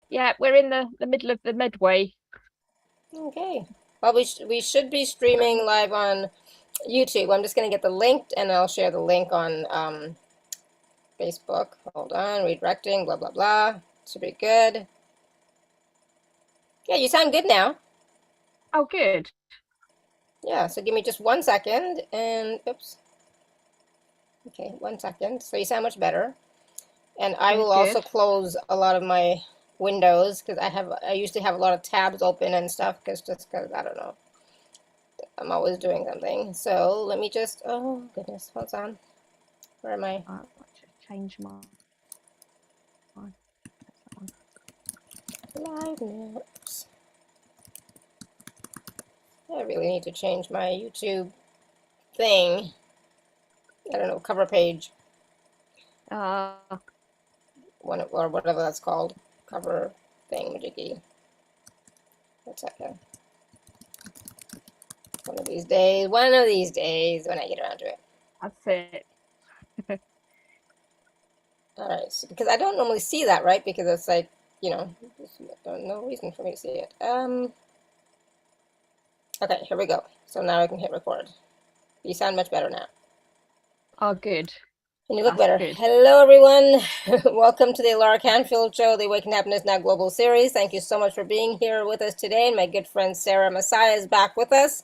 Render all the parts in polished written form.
Yeah, we're in the middle of the midway. Okay. Well, we should be streaming live on YouTube. I'm just going to get the link and I'll share the link on Facebook. Hold on, redirecting, blah, blah, blah. Should be good. Yeah, you sound good now. Oh, good. Yeah, so give me just 1 second and oops. Okay, 1 second. So you sound much better. And I will Good, also good. close a lot of my windows because I used to have a lot of tabs open and stuff because I don't know. I'm always doing something. So let me just, oh goodness, hold on. Where am I? I'll just change my that one. Live now. Oops. I really need to change my YouTube thing. I don't know, cover page, Uh, one or whatever that's called. Cover thing, majiggy. What's that? One of these days when I get around to it. that's it. All right, so, because I don't normally see that, right? Because it's like, you know, there's no reason for me to see it. Okay, here we go. So now I can hit record. You sound much better now. Oh, good. And you look That's better. good. Hello, everyone. Welcome to the Laura Canfield Show, the Awaken Happiness Now Global Series. Thank you so much for being here with us today. And my good friend Sarah Massiah is back with us.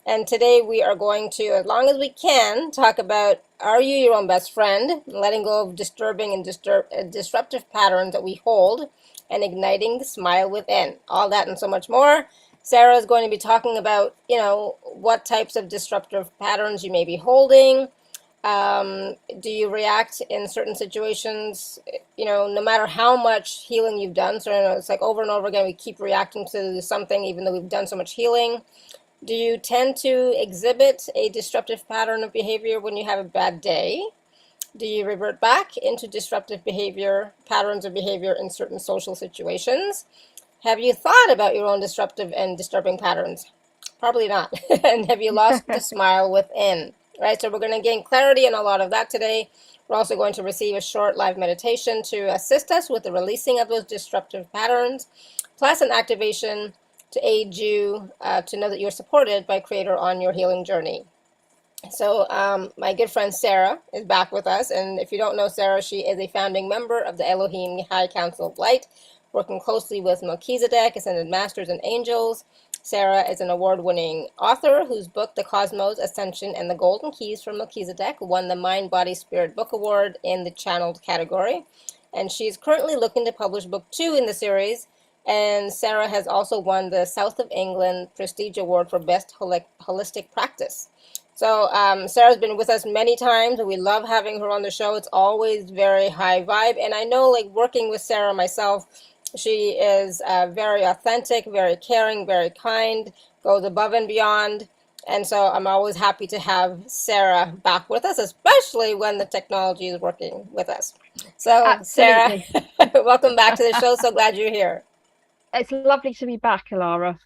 And today we are going to, as long as we can, talk about are you your own best friend, letting go of disturbing and disruptive patterns that we hold, and igniting the smile within. All that and so much more. Sarah is going to be talking about, what types of disruptive patterns you may be holding. Do you react in certain situations, no matter how much healing you've done? So it's like over and over again, we keep reacting to something even though we've done so much healing. Do you tend to exhibit a disruptive pattern of behavior when you have a bad day? Do you revert back into disruptive behavior, patterns of behavior in certain social situations? Have you thought about your own disruptive and disturbing patterns? Probably not. And have you lost the smile within? Right, so we're going to gain clarity on a lot of that today. We're also going to receive a short live meditation to assist us with the releasing of those disruptive patterns, plus an activation to aid you to know that you're supported by Creator on your healing journey. So my good friend Sarah is back with us, and if you don't know Sarah, she is a founding member of the Elohim High Council of Light, working closely with Melchizedek, Ascended Masters, and Angels. Sarah is an award-winning author whose book, The Cosmos, Ascension, and the Golden Keys from Melchizedek, won the Mind, Body, Spirit Book Award in the Channeled category. And she's currently looking to publish book 2 in the series. And Sarah has also won the South of England Prestige Award for Best Holistic Practice. So Sarah's been with us many times, and we love having her on the show. It's always very high vibe, and I know, like working with Sarah myself, she is very authentic, very caring, very kind, goes above and beyond. And so I'm always happy to have Sarah back with us, especially when the technology is working with us. So Sarah, Absolutely. welcome back to the show. So glad you're here. It's lovely to be back, Alara.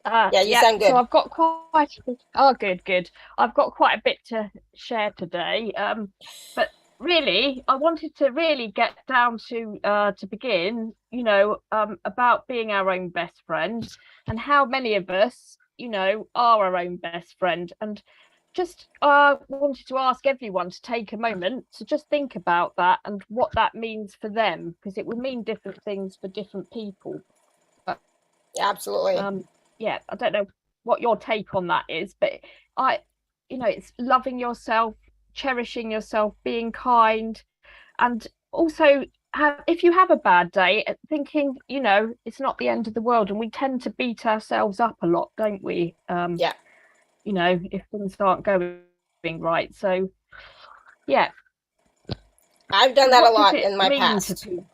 Yeah, you Yeah, sound so good. I've got quite a bit. Oh, good, good. I've got quite a bit to share today. But really, I wanted to really get down to begin, about being our own best friend and how many of us, are our own best friend. And just wanted to ask everyone to take a moment to just think about that and what that means for them, because it will mean different things for different people. But Absolutely. yeah, I don't know what your take on that is, but I, it's loving yourself, cherishing yourself, being kind, and also if you have a bad day, thinking, it's not the end of the world. And we tend to beat ourselves up a lot, don't we? Yeah, If things aren't going right. So yeah. I've done So that a what does lot it in my mean to past. people?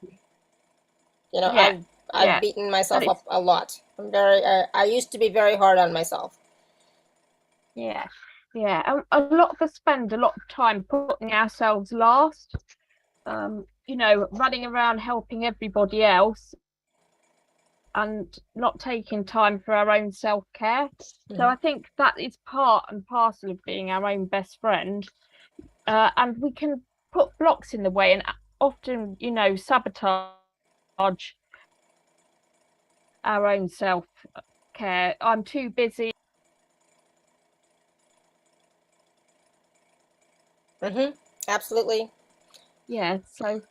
You know, Yeah, I've yeah. beaten And myself it's up a lot. I used to be very hard on myself. yeah, yeah. A lot of us spend a lot of time putting ourselves last, running around helping everybody else and not taking time for our own self-care. So Mhm. I think that is part and parcel of being our own best friend. And we can put blocks in the way and often, sabotage our own self care. I'm too busy. Absolutely. Yeah, so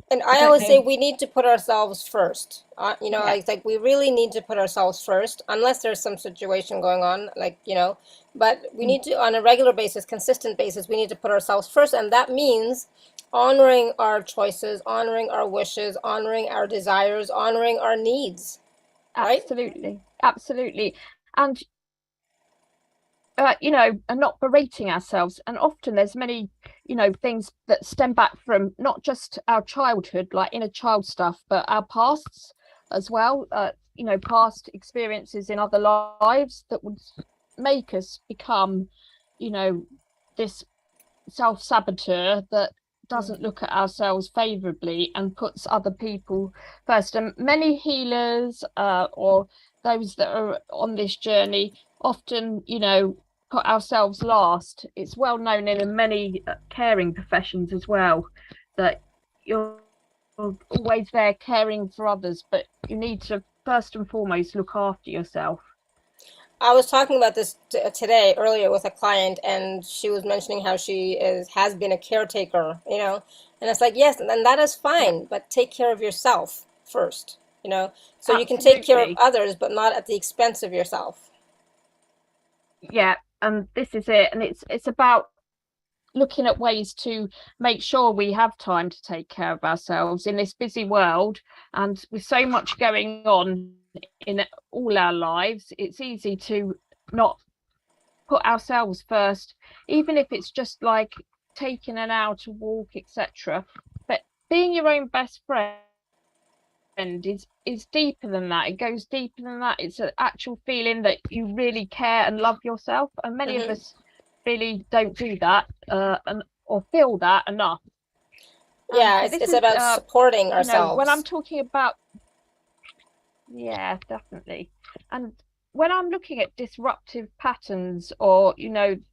And I I don't always say know. we need to put ourselves first. Yeah, like we really need to put ourselves first, unless there's some situation going on, but we mm, need to, on a regular basis, consistent basis, we need to put ourselves first. And that means honoring our choices, honoring our wishes, honoring our desires, honoring our needs, right? absolutely, absolutely. And and not berating ourselves. And often there's many, things that stem back from not just our childhood, like inner child stuff, but our pasts as well. Past experiences in other lives that would make us become, you know, this self-saboteur that doesn't look at ourselves favorably and puts other people first. And many healers, or those that are on this journey, often, put ourselves last. It's well known in many caring professions as well that you're always there caring for others, but you need to first and foremost look after yourself. I was talking about this today earlier with a client, and she was mentioning how she has been a caretaker, and it's like, yes, and that is Yeah, fine, but take care of yourself first, so you can take care of absolutely. others, but not at the expense of yourself. Yeah, and this is it. And it's about looking at ways to make sure we have time to take care of ourselves in this busy world, and with so much going on in all our lives, it's easy to not put ourselves first, even if it's just like taking an hour to walk, etc. But being your own best friend is deeper than that. It goes deeper than that. It's an actual feeling that you really care and love yourself, and many of Hmm. us really don't do that, or feel that enough. And Yeah, this it's is, about supporting when I'm ourselves. talking about, yeah, definitely. And when I'm looking at disruptive patterns, or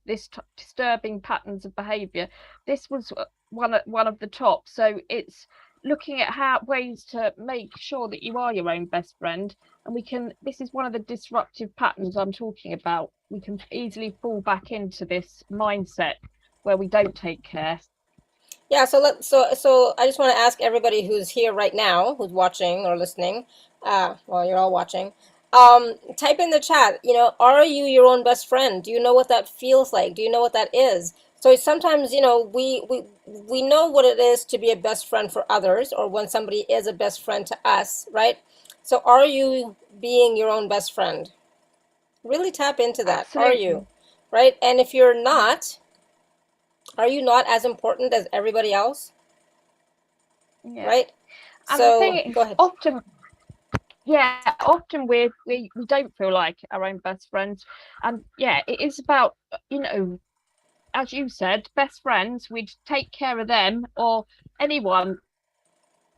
this disturbing patterns of behavior, this was one of the top. So it's looking at how ways to make sure that you are your own best friend. And this is one of the disruptive patterns I'm talking about. We can easily fall back into this mindset where we don't take care. Yeah, so I just want to ask everybody who's here right now, who's watching or listening, well, you're all watching. Type in the chat, are you your own best friend? Do you know what that feels like? Do you know what that is? So sometimes, we know what it is to be a best friend for others, or when somebody is a best friend to us, right? So are you being your own best friend? Really tap into that. Are you? Absolutely. Right? And if you're Yeah. not, are you not as important as everybody else? Yeah. Right? And the So thing go is, ahead. often we don't feel like our own best friends. And yeah, it is about, as you said, best friends. We'd take care of them, or anyone,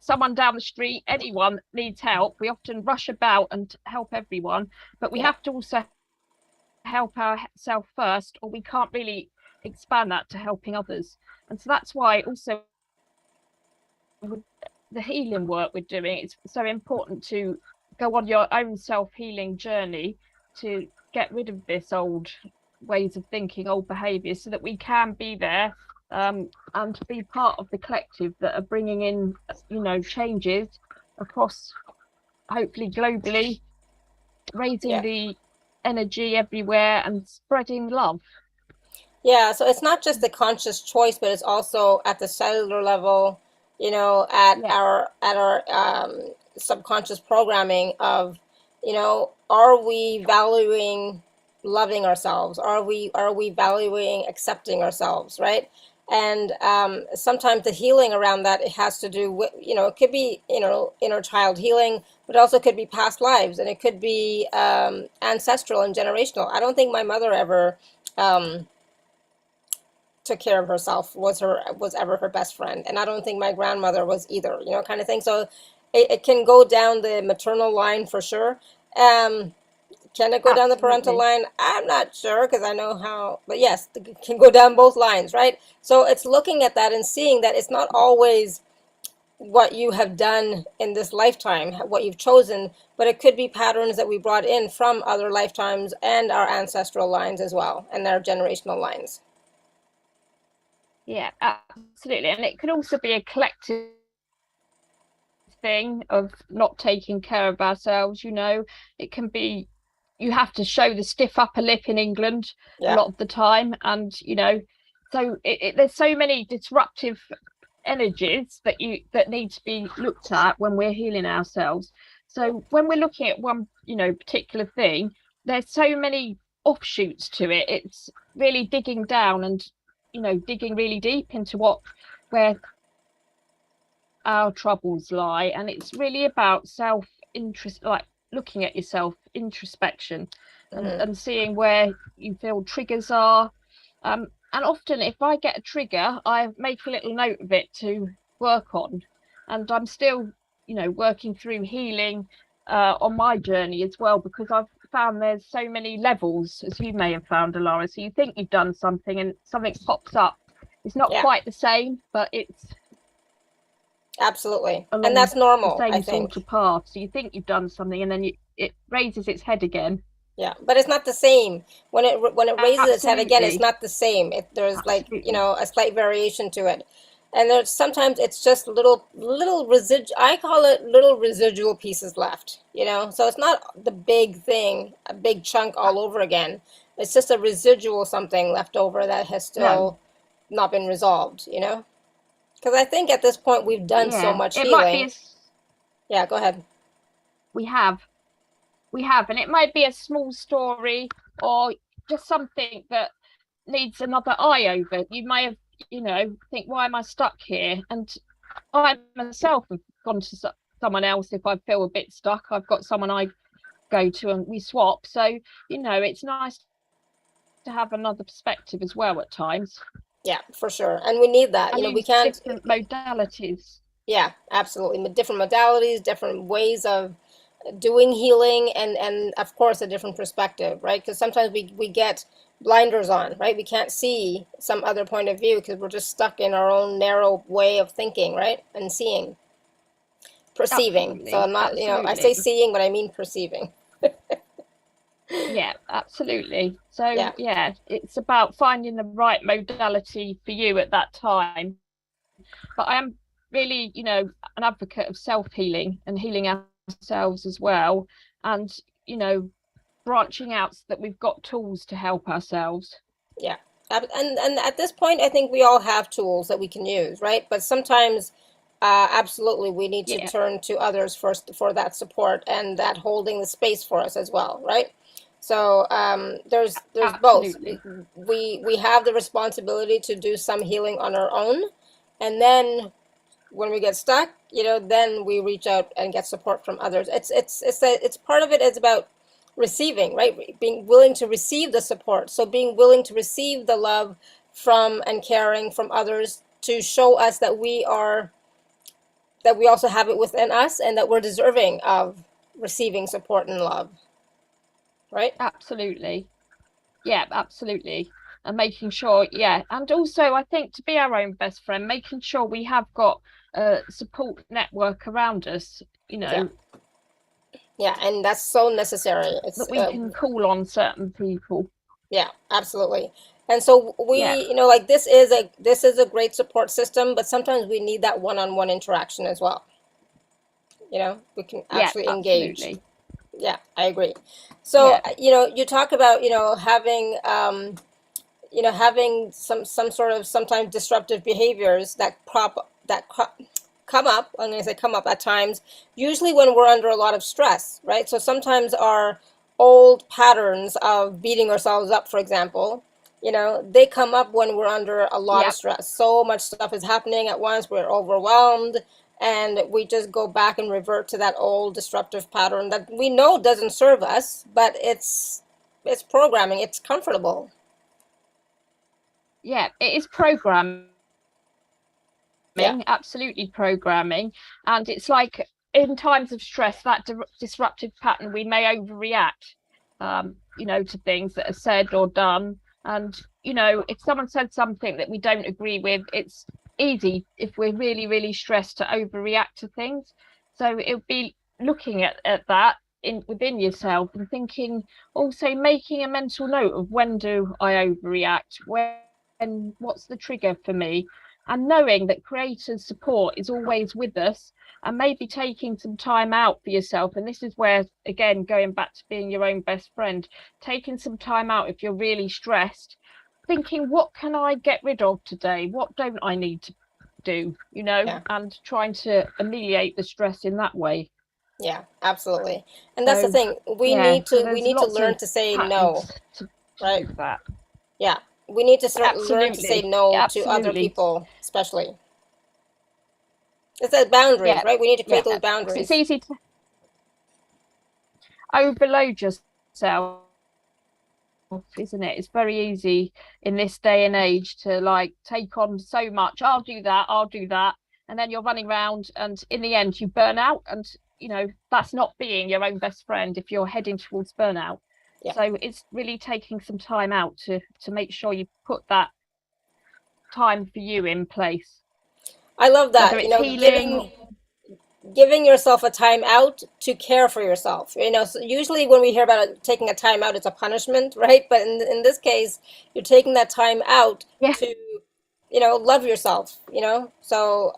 someone down the street, anyone needs help. We often rush about and help everyone, but we Yeah. have to also help ourselves first, or we can't really expand that to helping others. And so that's why also with the healing work we're doing, it's so important to go on your own self-healing journey to get rid of this old ways of thinking, old behaviors, so that we can be there, and be part of the collective that are bringing in, changes across, hopefully globally, raising Yeah. the energy everywhere and spreading love. Yeah, so it's not just the conscious choice, but it's also at the cellular level, at Yeah, our subconscious programming of, are we valuing loving ourselves? Are we valuing accepting ourselves, right? And sometimes the healing around that, it has to do with, it could be, inner child healing, but also could be past lives, and it could be ancestral and generational. I don't think my mother ever um, took care of herself, was ever her best friend, and I don't think my grandmother was either, kind of thing. So it can go down the maternal line for sure. Can it go down the parental absolutely. line? I'm not sure, because I know how, but yes, it can go down both lines, right? So it's looking at that and seeing that it's not always what you have done in this lifetime, what you've chosen, but it could be patterns that we brought in from other lifetimes and our ancestral lines as well, and our generational lines. Yeah, absolutely. And it could also be a collective thing of not taking care of ourselves, you know. It can be you have to show the stiff upper lip in England a Yeah. lot of the time, and you know, so there's so many disruptive energies that need to be looked at when we're healing ourselves. So when we're looking at one, you know, particular thing, there's so many offshoots to it. It's really digging down and, you know, digging really deep into what where our troubles lie, and it's really about self interest, like looking at yourself, introspection, Mm-hmm. and seeing where you feel triggers are. And often if I get a trigger, I make a little note of it to work on, and I'm still, you know, working through healing on my journey as well, because I've found there's so many levels, as you may have found, Alara. So you think you've done something and something pops up. It's not Yeah, quite the same, but it's absolutely. And along that's the normal, I same sort think. of path. So you think you've done something, and then it raises its head again. Yeah, but it's not the same. When it raises its head again, it's Absolutely, not the same. There's like, absolutely. a slight variation to it. And there's sometimes it's just little I call it little residual pieces left, you know? So it's not the big thing, a big chunk all over again. It's just a residual something left over that has No, still not been resolved, you know? Because I think at this point we've done so yeah, much it might be healing. Yeah, go ahead. we have, and it might be a small story or just something that needs another eye over. You may have, you know, think, why am I stuck here? And I myself have gone to someone else if I feel a bit stuck. I've got someone I go to and we swap. So, you know, it's nice to have another perspective as well at times. Yeah, for sure. And we need that. And We use can't. different modalities. Yeah, absolutely. Different modalities, different ways of doing healing, and of course a different perspective, right? Because sometimes we get blinders on, right? We can't see some other point of view because we're just stuck in our own narrow way of thinking, right? And seeing, perceiving. So Absolutely, I'm not, I say absolutely. seeing, but I mean perceiving. Yeah, absolutely. So Yeah, yeah, it's about finding the right modality for you at that time. But I am really, you know, an advocate of self-healing and healing ourselves as well. And, you know, branching out so that we've got tools to help ourselves. yeah. And at this point, I think we all have tools that we can use, right? But sometimes, absolutely, we need to Yeah, turn to others first for that support and that holding the space for us as well, right? So there's both. absolutely. We have the responsibility to do some healing on our own, and then when we get stuck, then we reach out and get support from others. It's part of it is about receiving, right? Being willing to receive the support. So being willing to receive the love from and caring from others to show us that we also have it within us and that we're deserving of receiving support and love, right? Absolutely. Yeah, absolutely. And making sure, yeah. And also, I think to be our own best friend, making sure we have got a support network around us, you Yeah. know, Yeah, and that's so necessary. that we can call on certain people. Yeah, absolutely. And so Yeah, like this is a great support system, but sometimes we need that one-on-one interaction as well. We can yeah, actually engage. absolutely. Yeah, I agree. So, Yeah, you talk about, having some sort of sometimes disruptive behaviors come up. I'm going to say come up at times, usually when we're under a lot of stress, right? So sometimes our old patterns of beating ourselves up, for example, they come up when we're under a lot of yeah, stress. So much stuff is happening at once, we're overwhelmed, and we just go back and revert to that old disruptive pattern that we know doesn't serve us, but it's programming, it's comfortable. yeah. It is programming, Yeah. absolutely programming. And it's like in times of stress, that disruptive pattern, we may overreact, you know, to things that are said or done. And, you know, if someone said something that we don't agree with, it's easy if we're really, really stressed to overreact to things. So it would be looking at that in within yourself and thinking, also making a mental note of when do I overreact, when what's the trigger for me, and knowing that creators support is always with us, and maybe taking some time out for yourself. And this is where, again, going back to being your own best friend, taking some time out if you're really stressed, thinking, what can I get rid of today? What don't I need to do? Yeah. And trying to ameliorate the stress in that way. Yeah, absolutely. And that's the So thing. We yeah, need so to we there's need to lots learn of to say no, patterns to right? do that. Yeah. We need to learn to say Absolutely, no to other absolutely. people, especially. It's that boundaries, Yeah, right? We need to create yeah. those Because it's boundaries. easy to overload yourself, isn't it? It's very easy in this day and age to like take on so much. I'll do that. And then you're running around, and in the end, you burn out. And, that's not being your own best friend if you're heading towards burnout. Yeah. So it's really taking some time out to make sure you put that time for you in place, I love whether that. it's healing. Giving yourself a time out to care for yourself. So usually when we hear about taking a time out, it's a punishment, right? But in this case, you're taking that time out Yeah, to, love yourself. So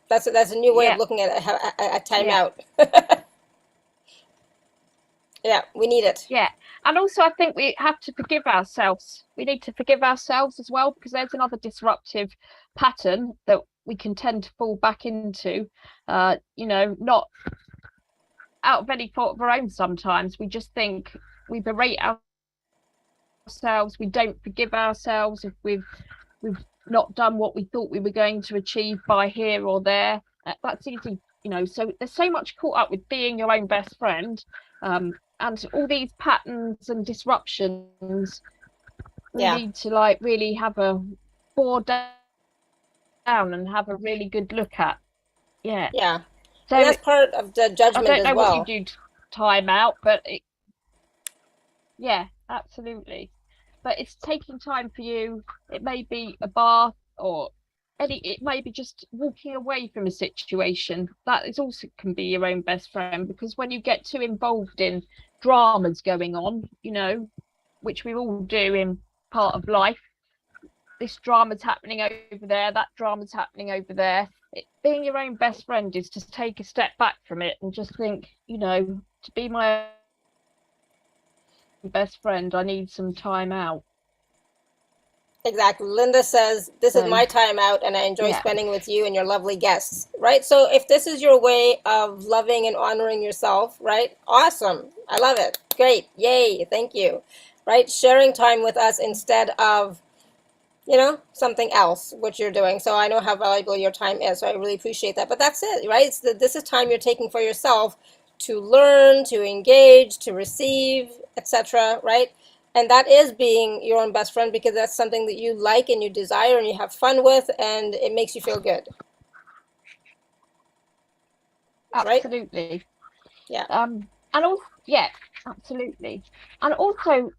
that's a new way of yeah, looking at a time yeah. out. Yeah, we need it. Yeah. And also, I think we have to forgive ourselves. We need to forgive ourselves as well, because there's another disruptive pattern that we can tend to fall back into, not out of any fault of our own sometimes. We just think we berate ourselves, we don't forgive ourselves if we've not done what we thought we were going to achieve by here or there. That's easy, so there's so much caught up with being your own best friend, and all these patterns and disruptions we Yeah, need to like really have a bore down and have a really good look at. Yeah. yeah. And So that's part of the I judgment don't as know what you well. do to time out, but yeah, absolutely. But it's taking time for you. It may be a bath, or it may be just walking away from a situation. That is also can be your own best friend, because when you get too involved in dramas going on, which we all do in part of life, this drama's happening over there, that drama's happening over there. Being your own best friend is to take a step back from it and just think, to be my best friend, I need some time out. Exactly. Linda says, "This is So my time out, and I enjoy yeah, spending with you and your lovely guests." Right? So, if this is your way of loving and honoring yourself, right? Awesome. I love it. Great. Yay. Thank you. Right? Sharing time with us instead of, something else, which you're doing. So, I know how valuable your time is. So, I really appreciate that. But that's it, right? This is time you're taking for yourself to learn, to engage, to receive, etc. Right? And that is being your own best friend, because that's something that you like and you desire and you have fun with and it makes you feel good, right? absolutely. Yeah. And also, yeah, absolutely. And also,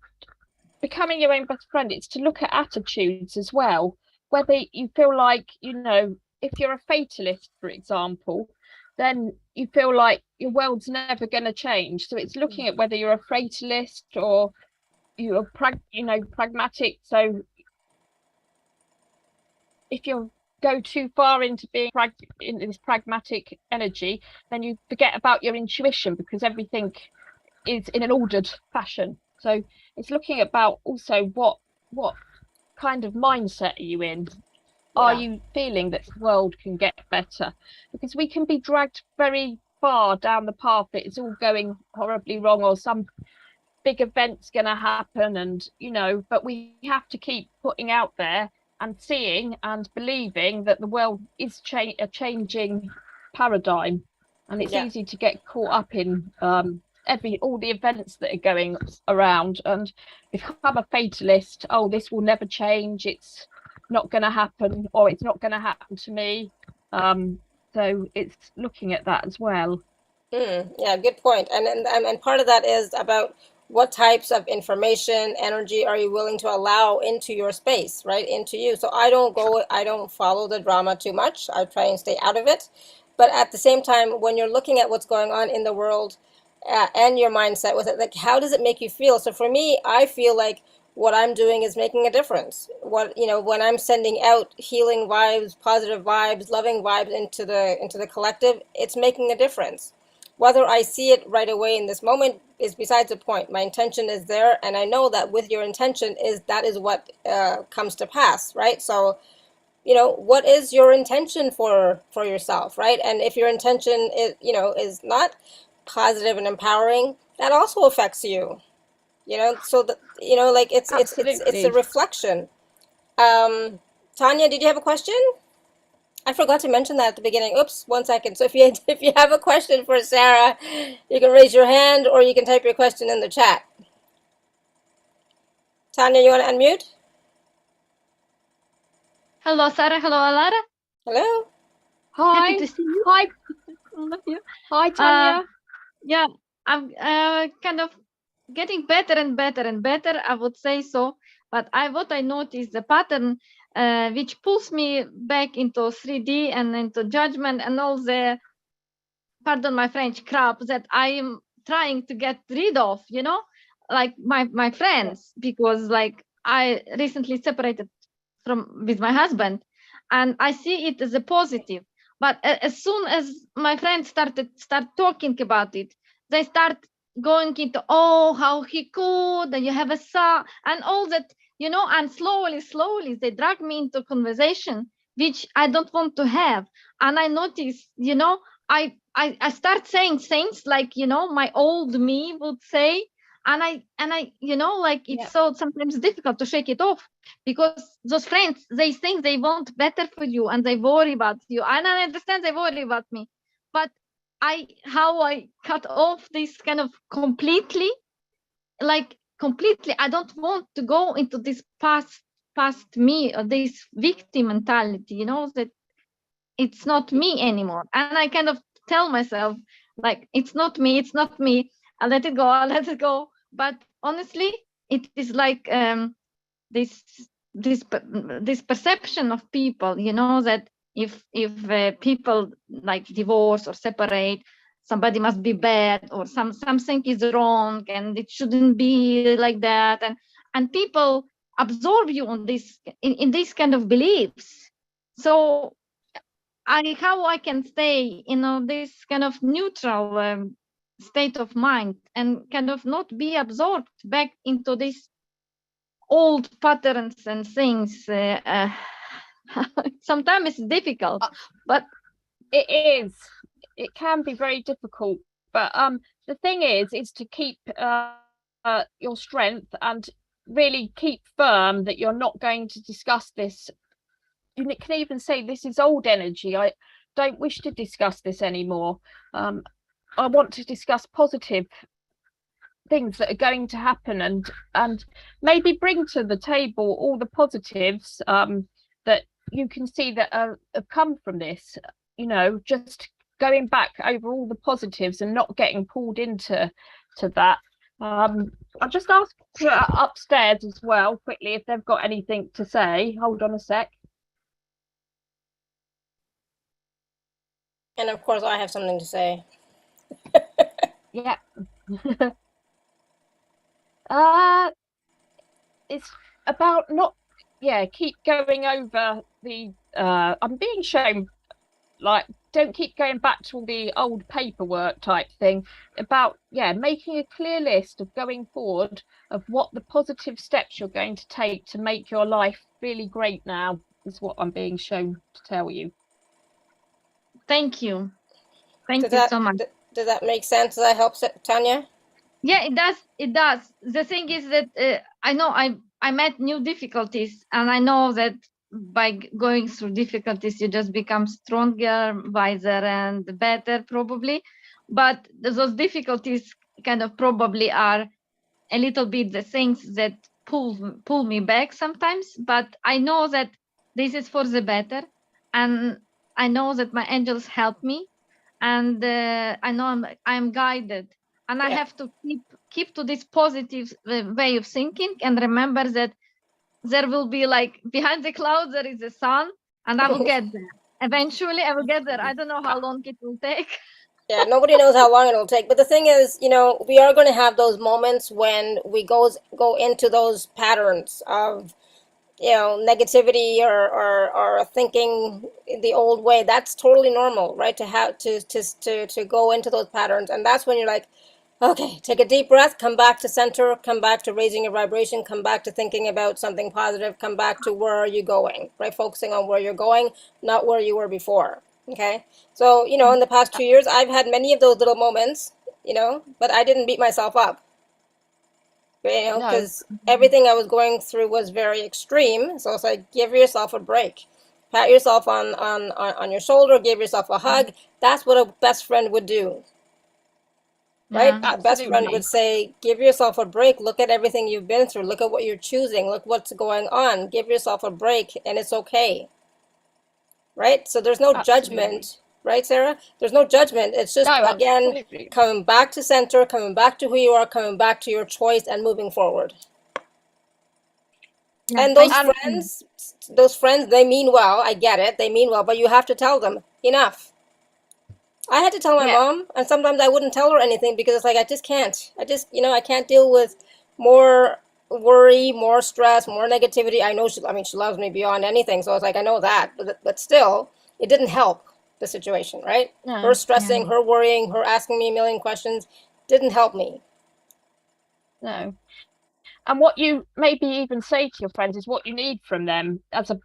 becoming your own best friend, it's to look at attitudes as well. Whether you feel like, if you're a fatalist, for example, then you feel like your world's never going to change. So it's looking at whether you're a fatalist or you're pragmatic. So if you go too far into being in this pragmatic energy, then you forget about your intuition, because everything is in an ordered fashion. So it's looking about also what kind of mindset are you in? Are Yeah. you feeling that the world can get better? Because we can be dragged very far down the path that it's all going horribly wrong, or some big event's going to happen, and but we have to keep putting out there and seeing and believing that the world is a changing paradigm, and it's Yeah. easy to get caught up in all the events that are going around and become a fatalist. Oh, this will never change, it's not going to happen, or it's not going to happen to me. So it's looking at that as well. Yeah, good point. And part of that is about what types of information, energy are you willing to allow into your space, right? Into you. So I don't follow the drama too much. I try and stay out of it. But at the same time, when you're looking at what's going on in the world and your mindset with it, like, how does it make you feel? So for me, I feel like what I'm doing is making a difference. What, you know, when I'm sending out healing vibes, positive vibes, loving vibes into the collective, it's making a difference. Whether I see it right away in this moment is besides the point. My intention is there, and I know that with your intention that is what comes to pass, right? So, you know, what is your intention for yourself, right? And if your intention is, you know, is not positive and empowering, that also affects you. You know, so that, you know, like it's a Absolutely. reflection. Tanya, did you have a question? I forgot to mention that at the beginning. Oops, 1 second. So if you if you have a question for Sarah, you can raise your hand or you can type your question in the chat. Tanya, you want to unmute? Hello, Sarah. Hello, Alara. Hello. Happy Hi. to see you. Hi. Love you. Hi, Tanya. Yeah, I'm kind of getting better and better and better, I would say so. But what I noticed the pattern which pulls me back into 3D and into judgment and all the, pardon my French, crap that I am trying to get rid of, you know, like my friends, because like I recently separated from with my husband, and I see it as a positive. But as soon as my friends start talking about it, they start going into, oh, how he could, and you have a son and all that, you know, and slowly they drag me into conversation which I don't want to have. And I notice, you know, I start saying things like, you know, my old me would say, and I you know, like Yeah. it's so sometimes difficult to shake it off, because those friends, they think they want better for you and they worry about you, and I understand they worry about me, but how I cut off this kind of completely, like completely, I don't want to go into this past me, or this victim mentality, you know, that it's not me anymore. And I kind of tell myself, like, it's not me. I'll let it go, I'll let it go. But honestly, it is like this this perception of people, you know, that if people like divorce or separate, somebody must be bad, or something is wrong and it shouldn't be like that, and people absorb you on this in these kind of beliefs. So how I can stay in this kind of neutral state of mind and kind of not be absorbed back into these old patterns and things. Sometimes it's difficult, but It is. It can be very difficult, but the thing is to keep your strength and really keep firm that you're not going to discuss this. You can even say this is old energy. I don't wish to discuss this anymore. I want to discuss positive things that are going to happen, and maybe bring to the table all the positives that you can see that have come from this, you know, just going back over all the positives and not getting pulled into that. I'll just ask upstairs as well quickly if they've got anything to say. Hold on a sec. And of course, I have something to say. Yeah. uh it's about not, yeah, keep going over the I'm being shown, like, don't keep going back to all the old paperwork type thing, about, yeah, making a clear list of going forward of what the positive steps you're going to take to make your life really great now, is what I'm being shown to tell you. thank you. Thank Does you so much. does that make sense? Does that help, Tanya? Yeah, it does. It does. The thing is that I know I met new difficulties, and I know that by going through difficulties, you just become stronger, wiser, and better, probably. But those difficulties kind of probably are a little bit the things that pull me back sometimes. But I know that this is for the better, and I know that my angels help me, and I know I'm guided, and I Yeah. have to keep keep to this positive way of thinking, and remember that there will be like behind the clouds there is a sun, and I will get there. Eventually I will get there. I don't know how long it will take. Yeah, nobody knows how long it'll take. But the thing is, we are going to have those moments when we go into those patterns of, negativity or thinking the old way. That's totally normal, right? To have to go into those patterns. And that's when you're like, okay, take a deep breath, come back to center, come back to raising your vibration, come back to thinking about something positive, come back to where are you going, right? Focusing on where you're going, not where you were before. Okay. So, in the past 2 years, I've had many of those little moments, but I didn't beat myself up, No. because everything I was going through was very extreme. So it's like, give yourself a break. Pat yourself on your shoulder, give yourself a hug. That's what a best friend would do. Right? Yeah. A best friend would say, give yourself a break. Look at everything you've been through. Look at what you're choosing. Look what's going on. Give yourself a break, and it's okay. Right? So there's no judgment, right, Sarah? There's no judgment. It's just, No, again, absolutely. coming back to center, coming back to who you are, coming back to your choice, and moving forward. Yeah, And thank you. those friends, they mean well. I get it. They mean well, but you have to tell them, enough. I had to tell my Yeah. mom, and sometimes I wouldn't tell her anything because it's like, I just can't. I can't deal with more worry, more stress, more negativity. I know she loves me beyond anything. So it's like, I know that, but still, it didn't help the situation, right? No. Her stressing, Yeah. her worrying, her asking me a million questions didn't help me. No. And what you maybe even say to your friends is what you need from them as a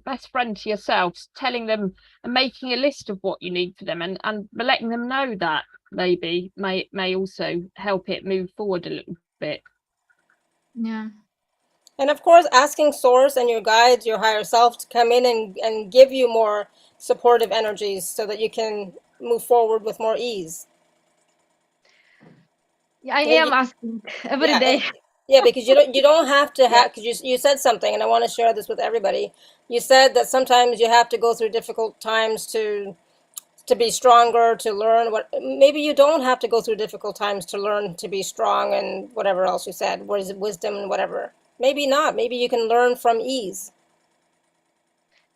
best friend to yourself, telling them and making a list of what you need for them, and letting them know that maybe may also help it move forward a little bit. Yeah. And of course, asking Source and your guides, your higher self, to come in and give you more supportive energies so that you can move forward with more ease. Yeah, I You am asking every Yeah, day. yeah, because you don't have to Yeah. have, because you said something, and I want to share this with everybody. You said that sometimes you have to go through difficult times to be stronger, to learn what. Maybe you don't have to go through difficult times to learn to be strong, and whatever else you said, wisdom and whatever. Maybe not. Maybe you can learn from ease.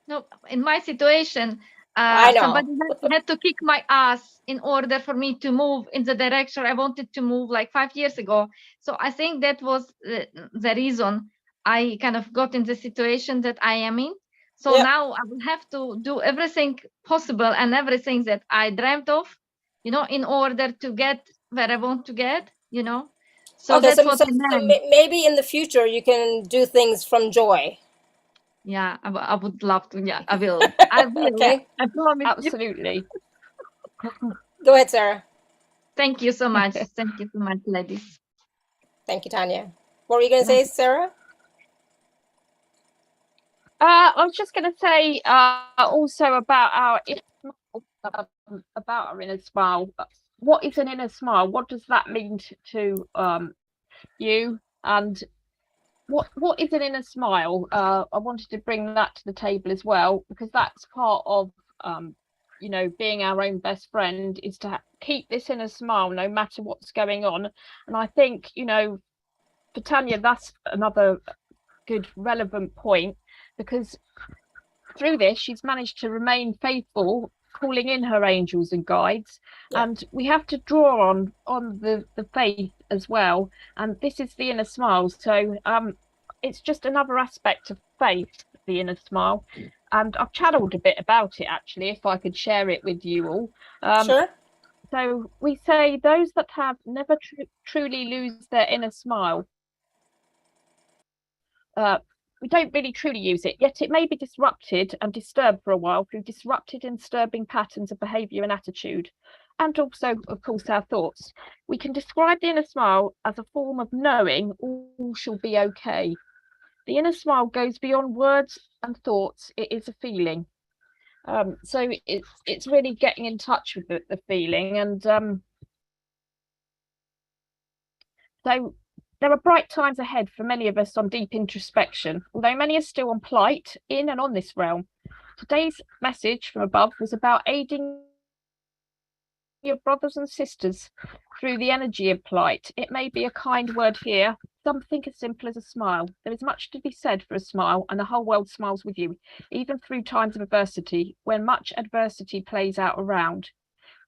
No, in my situation, I know. somebody had to kick my ass in order for me to move in the direction I wanted to move like 5 years ago. So I think that was the reason I kind of got in the situation that I am in. So Yep. now I will have to do everything possible and everything that I dreamt of, in order to get where I want to get. So Okay, that's so what so, I so meant. maybe in the future you can do things from joy. Yeah, I would love to. Yeah, I will. I will. Okay, I promise you. Absolutely. go ahead, Sarah. Thank you so much. Thank you so much, ladies. Thank you, Tanya. What were you going to say, Sarah? I was just going to say also about our inner smile. What is an inner smile? What does that mean to you? And what is an inner smile? I wanted to bring that to the table as well, because that's part of being our own best friend, is to keep this inner smile no matter what's going on. And I think for Tanya, that's another good relevant point, because through this she's managed to remain faithful, calling in her angels and guides. Yeah. And we have to draw on the faith as well, and this is the inner smile. So it's just another aspect of faith, the inner smile. And I've channeled a bit about it, actually, if I could share it with you all. Sure. So we say those that have never truly lose their inner smile. We don't really truly use it, yet it may be disrupted and disturbed for a while through disrupted and disturbing patterns of behaviour and attitude, and also, of course, our thoughts. We can describe the inner smile as a form of knowing all shall be okay. The inner smile goes beyond words and thoughts. It is a feeling. So it's really getting in touch with the feeling, and so there are bright times ahead for many of us on deep introspection, although many are still on plight in and on this realm. Today's message from above was about aiding your brothers and sisters through the energy of plight. It may be a kind word here, something as simple as a smile. There is much to be said for a smile, and the whole world smiles with you, even through times of adversity, when much adversity plays out around.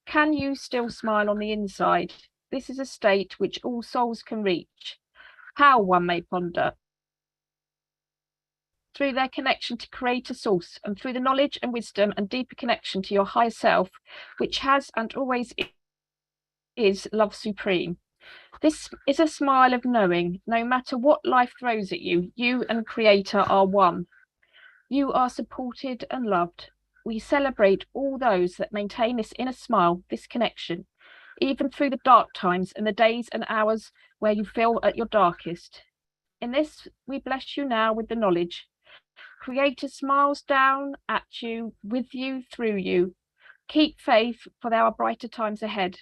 Can you still smile on the inside? This is a state which all souls can reach. How, one may ponder, through their connection to Creator Source, and through the knowledge and wisdom and deeper connection to your higher self, which has and always is love supreme. This is a smile of knowing, no matter what life throws at you, you and Creator are one. You are supported and loved. We celebrate all those that maintain this inner smile, this connection, even through the dark times and the days and hours where you feel at your darkest. In this, we bless you now with the knowledge. Creator smiles down at you, with you, through you. Keep faith, for there are brighter times ahead.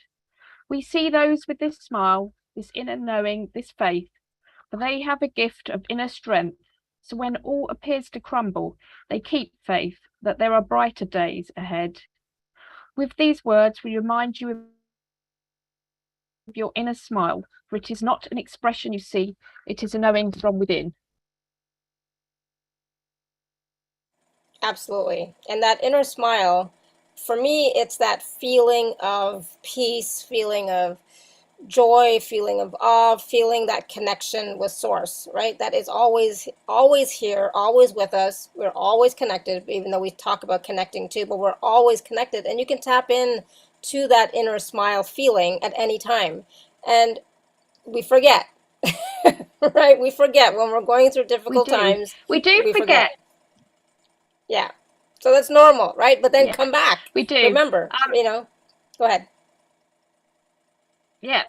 We see those with this smile, this inner knowing, this faith, for they have a gift of inner strength. So when all appears to crumble, they keep faith that there are brighter days ahead. With these words, we remind you of your inner smile, for it is not an expression you see, it is a knowing from within. Absolutely. And that inner smile, for me, it's that feeling of peace, feeling of joy, feeling of awe, feeling that connection with source, right? That is always here, always with us. We're always connected, even though we talk about connecting too, but we're always connected. And you can tap in to that inner smile feeling at any time. And we forget, right? We forget when we're going through difficult times. We do forget. Yeah. So that's normal, right? But then come back. We do. Remember, go ahead. Yeah.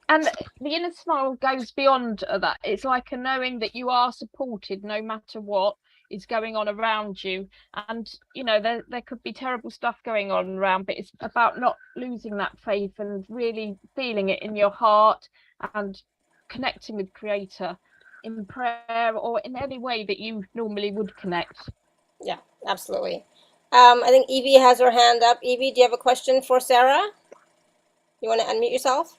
And the inner smile goes beyond that. It's like a knowing that you are supported no matter what is going on around you. And, there could be terrible stuff going on around, but it's about not losing that faith and really feeling it in your heart and connecting with Creator in prayer or in any way that you normally would connect. Yeah, absolutely. I think Evie has her hand up. Evie, do you have a question for Sarah? You want to unmute yourself?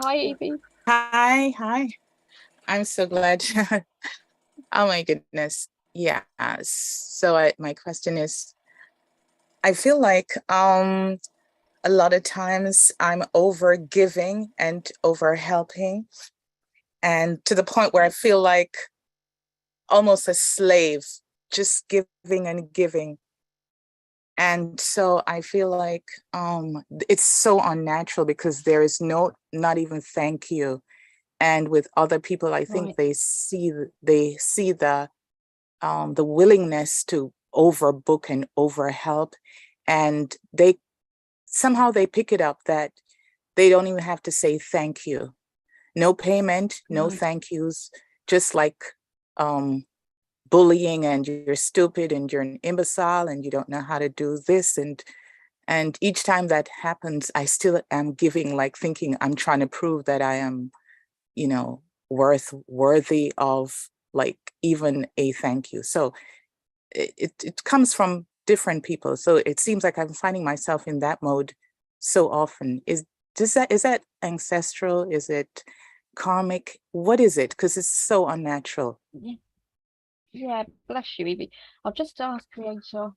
Hi, Evie. Hi. I'm so glad. Oh my goodness. Yeah. So my question is, I feel like a lot of times I'm over giving and over helping, and to the point where I feel like almost a slave, just giving and giving. And so I feel like it's so unnatural because there is not even thank you. And with other people, I think they see the willingness to overbook and overhelp, and they somehow pick it up that they don't even have to say thank you. No payment, no thank yous, just like bullying, and you're stupid and you're an imbecile and you don't know how to do this. And each time that happens, I still am giving, like thinking I'm trying to prove that I am, worthy of like even a thank you. So it comes from different people. So it seems like I'm finding myself in that mode so often. Is that ancestral? Is it karmic? What is it? Because it's so unnatural. Yeah, bless you, Evie. I'll just ask Creator.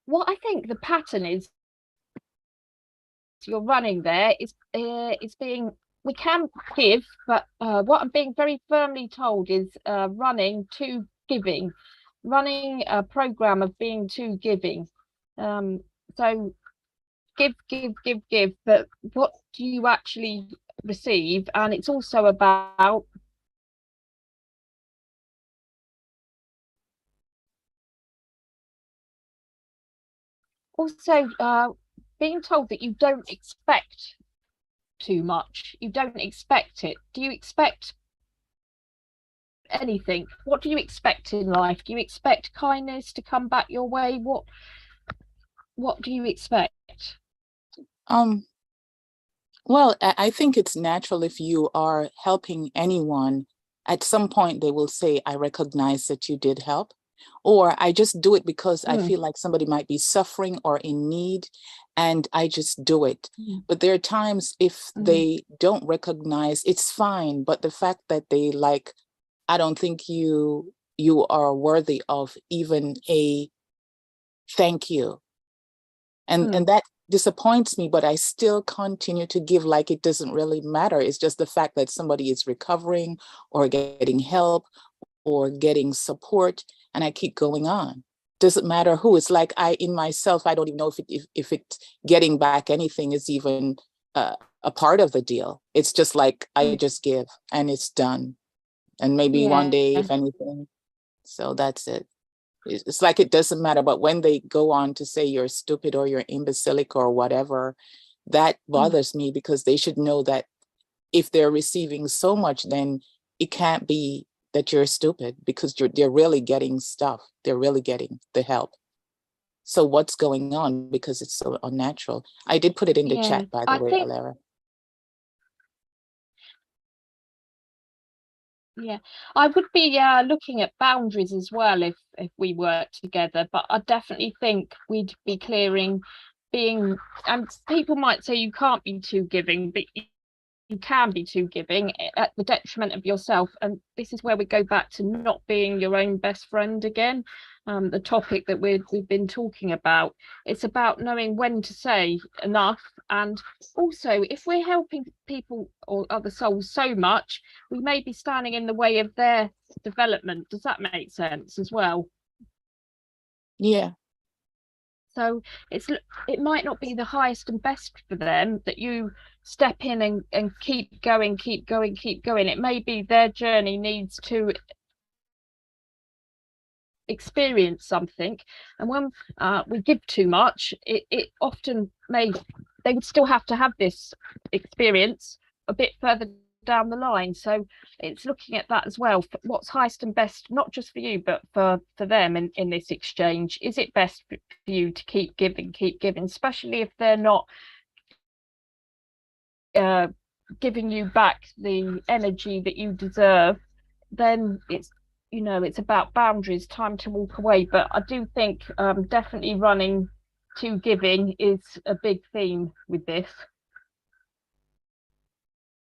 What I think the pattern is you're running there is being, we can give, but what I'm being very firmly told is running to giving, running a program of being too giving. So give, but what do you actually receive? And it's also about being told that you don't expect too much. You don't expect it. Do you expect anything, what do you expect in life? Do you expect kindness to come back your way? What do you expect? Um, well, I think it's natural if you are helping anyone, at some point they will say, I recognize that you did help, or I just do it because I feel like somebody might be suffering or in need, and I just do it. But there are times if they don't recognize, it's fine. But the fact that they like, I don't think you are worthy of even a thank you. And that disappoints me, but I still continue to give like it doesn't really matter. It's just the fact that somebody is recovering or getting help or getting support, and I keep going on. Doesn't matter who. It's like in myself, I don't even know if it getting back anything is even a part of the deal. It's just like I just give and it's done. And maybe one day, if anything. So that's it. It's like it doesn't matter. But when they go on to say you're stupid or you're imbecilic or whatever, that bothers me, because they should know that if they're receiving so much, then it can't be that you're stupid, because they're really getting stuff. They're really getting the help. So what's going on? Because it's so unnatural. I did put it in the chat, by the I way, think Alara. Yeah, I would be looking at boundaries as well if we worked together, but I definitely think we'd be clearing being, and people might say you can't be too giving, but you can be too giving at the detriment of yourself. And this is where we go back to not being your own best friend again. The topic that we've been talking about. It's about knowing when to say enough. And also, if we're helping people or other souls so much, we may be standing in the way of their development. Does that make sense as well? Yeah. So it might not be the highest and best for them that you step in and keep going, keep going, keep going. It may be their journey needs to experience something, and when we give too much, it often they would still have to have this experience a bit further down the line. So it's looking at that as well, what's highest and best, not just for you but for them in this exchange. Is it best for you to keep giving, especially if they're not giving you back the energy that you deserve? Then it's about boundaries, time to walk away. But I do think definitely running to giving is a big theme with this.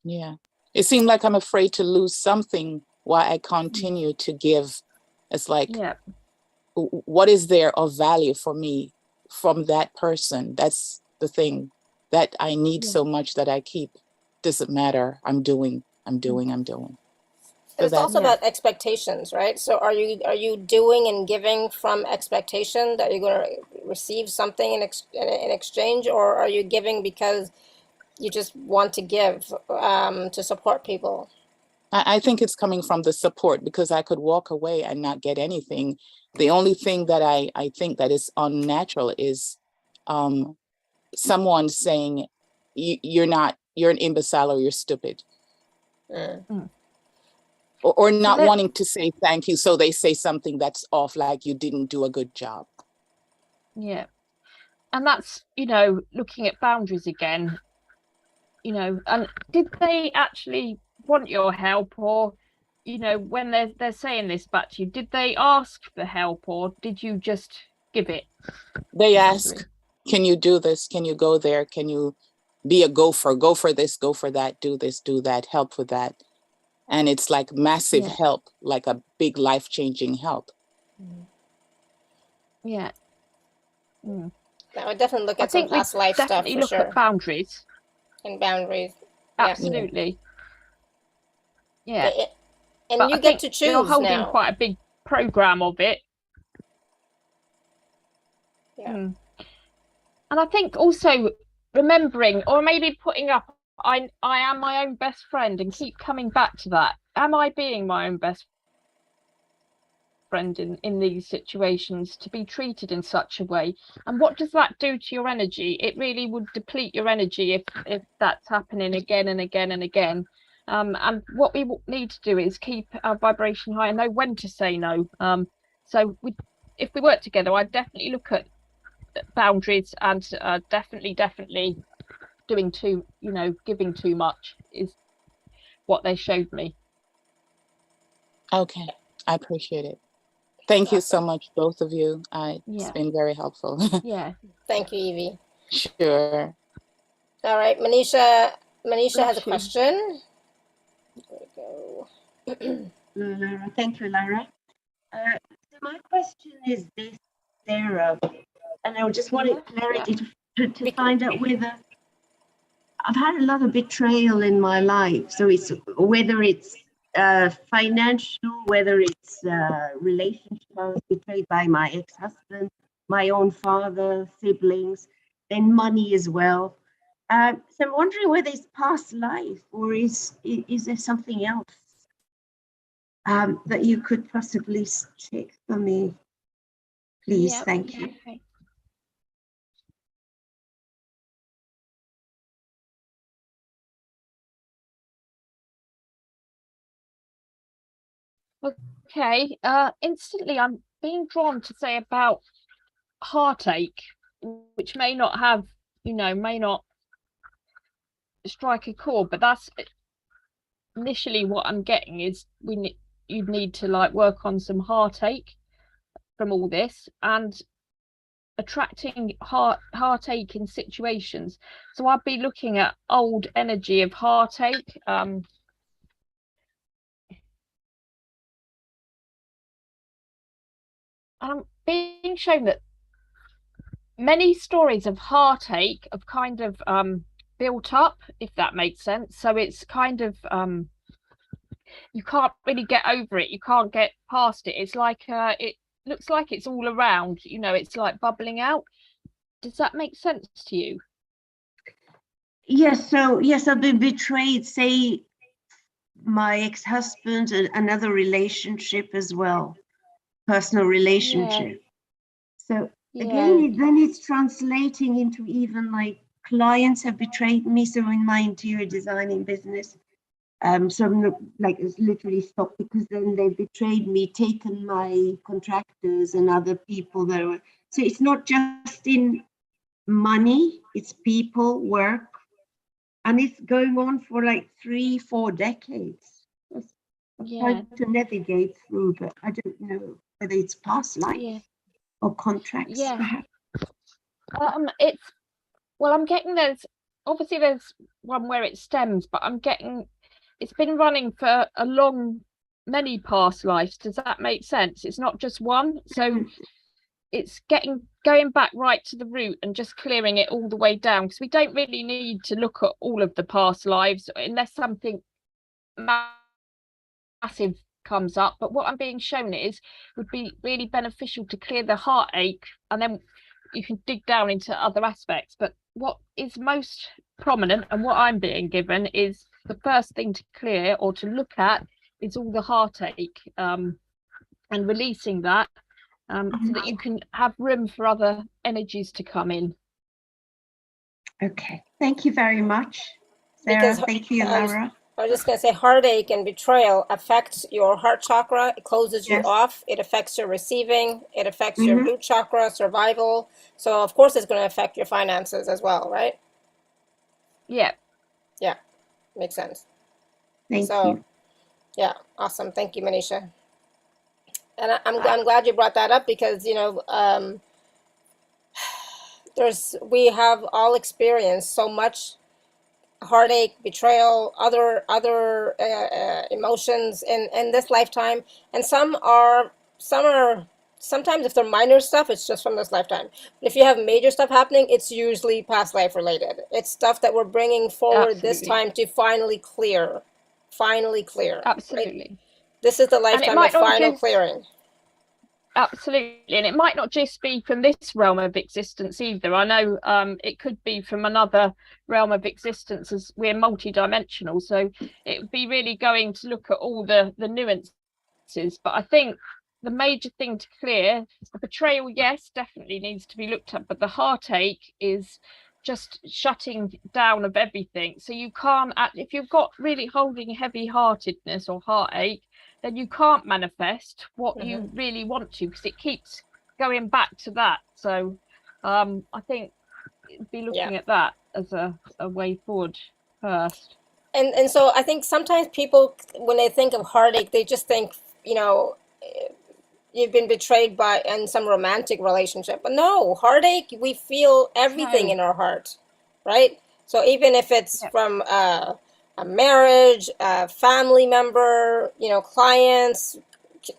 Yeah. It seemed like I'm afraid to lose something while I continue to give. It's like, what is there of value for me from that person? That's the thing that I need so much that I keep. Doesn't matter. I'm doing. So it's also about expectations, right? So are you doing and giving from expectation that you're going to receive something in exchange, or are you giving because you just want to give to support people? I think it's coming from the support, because I could walk away and not get anything. The only thing that I think that is unnatural is someone saying you're an imbecile or you're stupid. Or not wanting to say thank you, so they say something that's off, like you didn't do a good job. Yeah. And that's, looking at boundaries again, and did they actually want your help? Or, when they're saying this back to you, did they ask for help, or did you just give it? They ask, can you do this? Can you go there? Can you be a gopher? Go for this, go for that, do this, do that, help with that. And it's like massive help, like a big life-changing help. Yeah. I would definitely look at some past life stuff for sure. At boundaries. And boundaries. Absolutely. Yeah. And but you get to choose you're holding now. quite a big program of it. Yeah. And I think also remembering, or maybe putting up, I am my own best friend, and keep coming back to that. Am I being my own best friend in these situations, to be treated in such a way? And what does that do to your energy? It really would deplete your energy if that's happening again and again and again. And what we need to do is keep our vibration high and know when to say no. So if we work together, I'd definitely look at boundaries, and definitely doing too, giving too much is what they showed me. Okay, I appreciate it. Thank you so much, both of you. It's been very helpful. Yeah. Thank you, Evie. Sure. All right, Manisha has a you. question. There we go. Lara, thank you, Lara. So my question is this, Sarah, and I just wanted clarity to find out whether I've had a lot of betrayal in my life. So it's whether it's financial, whether it's relationship. I was betrayed by my ex-husband, my own father, siblings, then money as well. So I'm wondering whether it's past life, or is there something else that you could possibly check for me, please? Thank you. Okay. Instantly, I'm being drawn to say about heartache, which may not have, may not strike a chord, but that's initially what I'm getting is you'd need to like work on some heartache from all this, and attracting heartache in situations. So I'd be looking at old energy of heartache. I'm being shown that many stories of heartache have kind of built up, if that makes sense. So it's kind of you can't really get over it, you can't get past it. It's like it looks like it's all around, it's like bubbling out. Does that make sense to you? Yes, so yes, I've been betrayed, say my ex-husband, and another relationship as well, personal relationship. So again, then it's translating into even like clients have betrayed me. So in my interior designing business, so I'm not, like, it's literally stopped because then they betrayed me, taken my contractors and other people that were. So it's not just in money, it's people, work, and it's going on for like 3-4 decades. I'm trying to navigate through, but I don't know whether it's past life or contracts. It's, well, I'm getting there's one where it stems, but I'm getting it's been running for many past lives. Does that make sense? It's not just one. So it's going back right to the root and just clearing it all the way down, because we don't really need to look at all of the past lives unless something massive comes up. But what I'm being shown would be really beneficial to clear the heartache, and then you can dig down into other aspects. But what is most prominent and what I'm being given is the first thing to clear or to look at is all the heartache, and releasing that, so that you can have room for other energies to come in. Okay, thank you very much, Sarah. Thank you, Lara. I was just going to say, heartache and betrayal affects your heart chakra. It closes you off. It affects your receiving. It affects your root chakra, survival. So, of course, it's going to affect your finances as well, right? Yeah. Yeah, makes sense. Thank you. Yeah, awesome. Thank you, Manisha. And I'm glad you brought that up, because, we have all experienced so much heartache, betrayal, other emotions in this lifetime, and some are sometimes, if they're minor stuff, it's just from this lifetime. But if you have major stuff happening, it's usually past life related. It's stuff that we're bringing forward this time to finally clear. Absolutely. Right? This is the lifetime of final clearing. Absolutely, and it might not just be from this realm of existence either. I know it could be from another realm of existence, as we're multi-dimensional, so it would be really going to look at all the nuances. But I think the major thing to clear, the betrayal, yes, definitely needs to be looked at, but the heartache is just shutting down of everything. So you can't, if you've got really holding heavy-heartedness or heartache, then you can't manifest what you really want to, because it keeps going back to that. So I think be looking at that as a way forward first. And so I think sometimes people, when they think of heartache, they just think, you know, you've been betrayed by in some romantic relationship. But no, heartache, we feel everything in our heart, right? So even if it's from a marriage, a family member, you know, clients,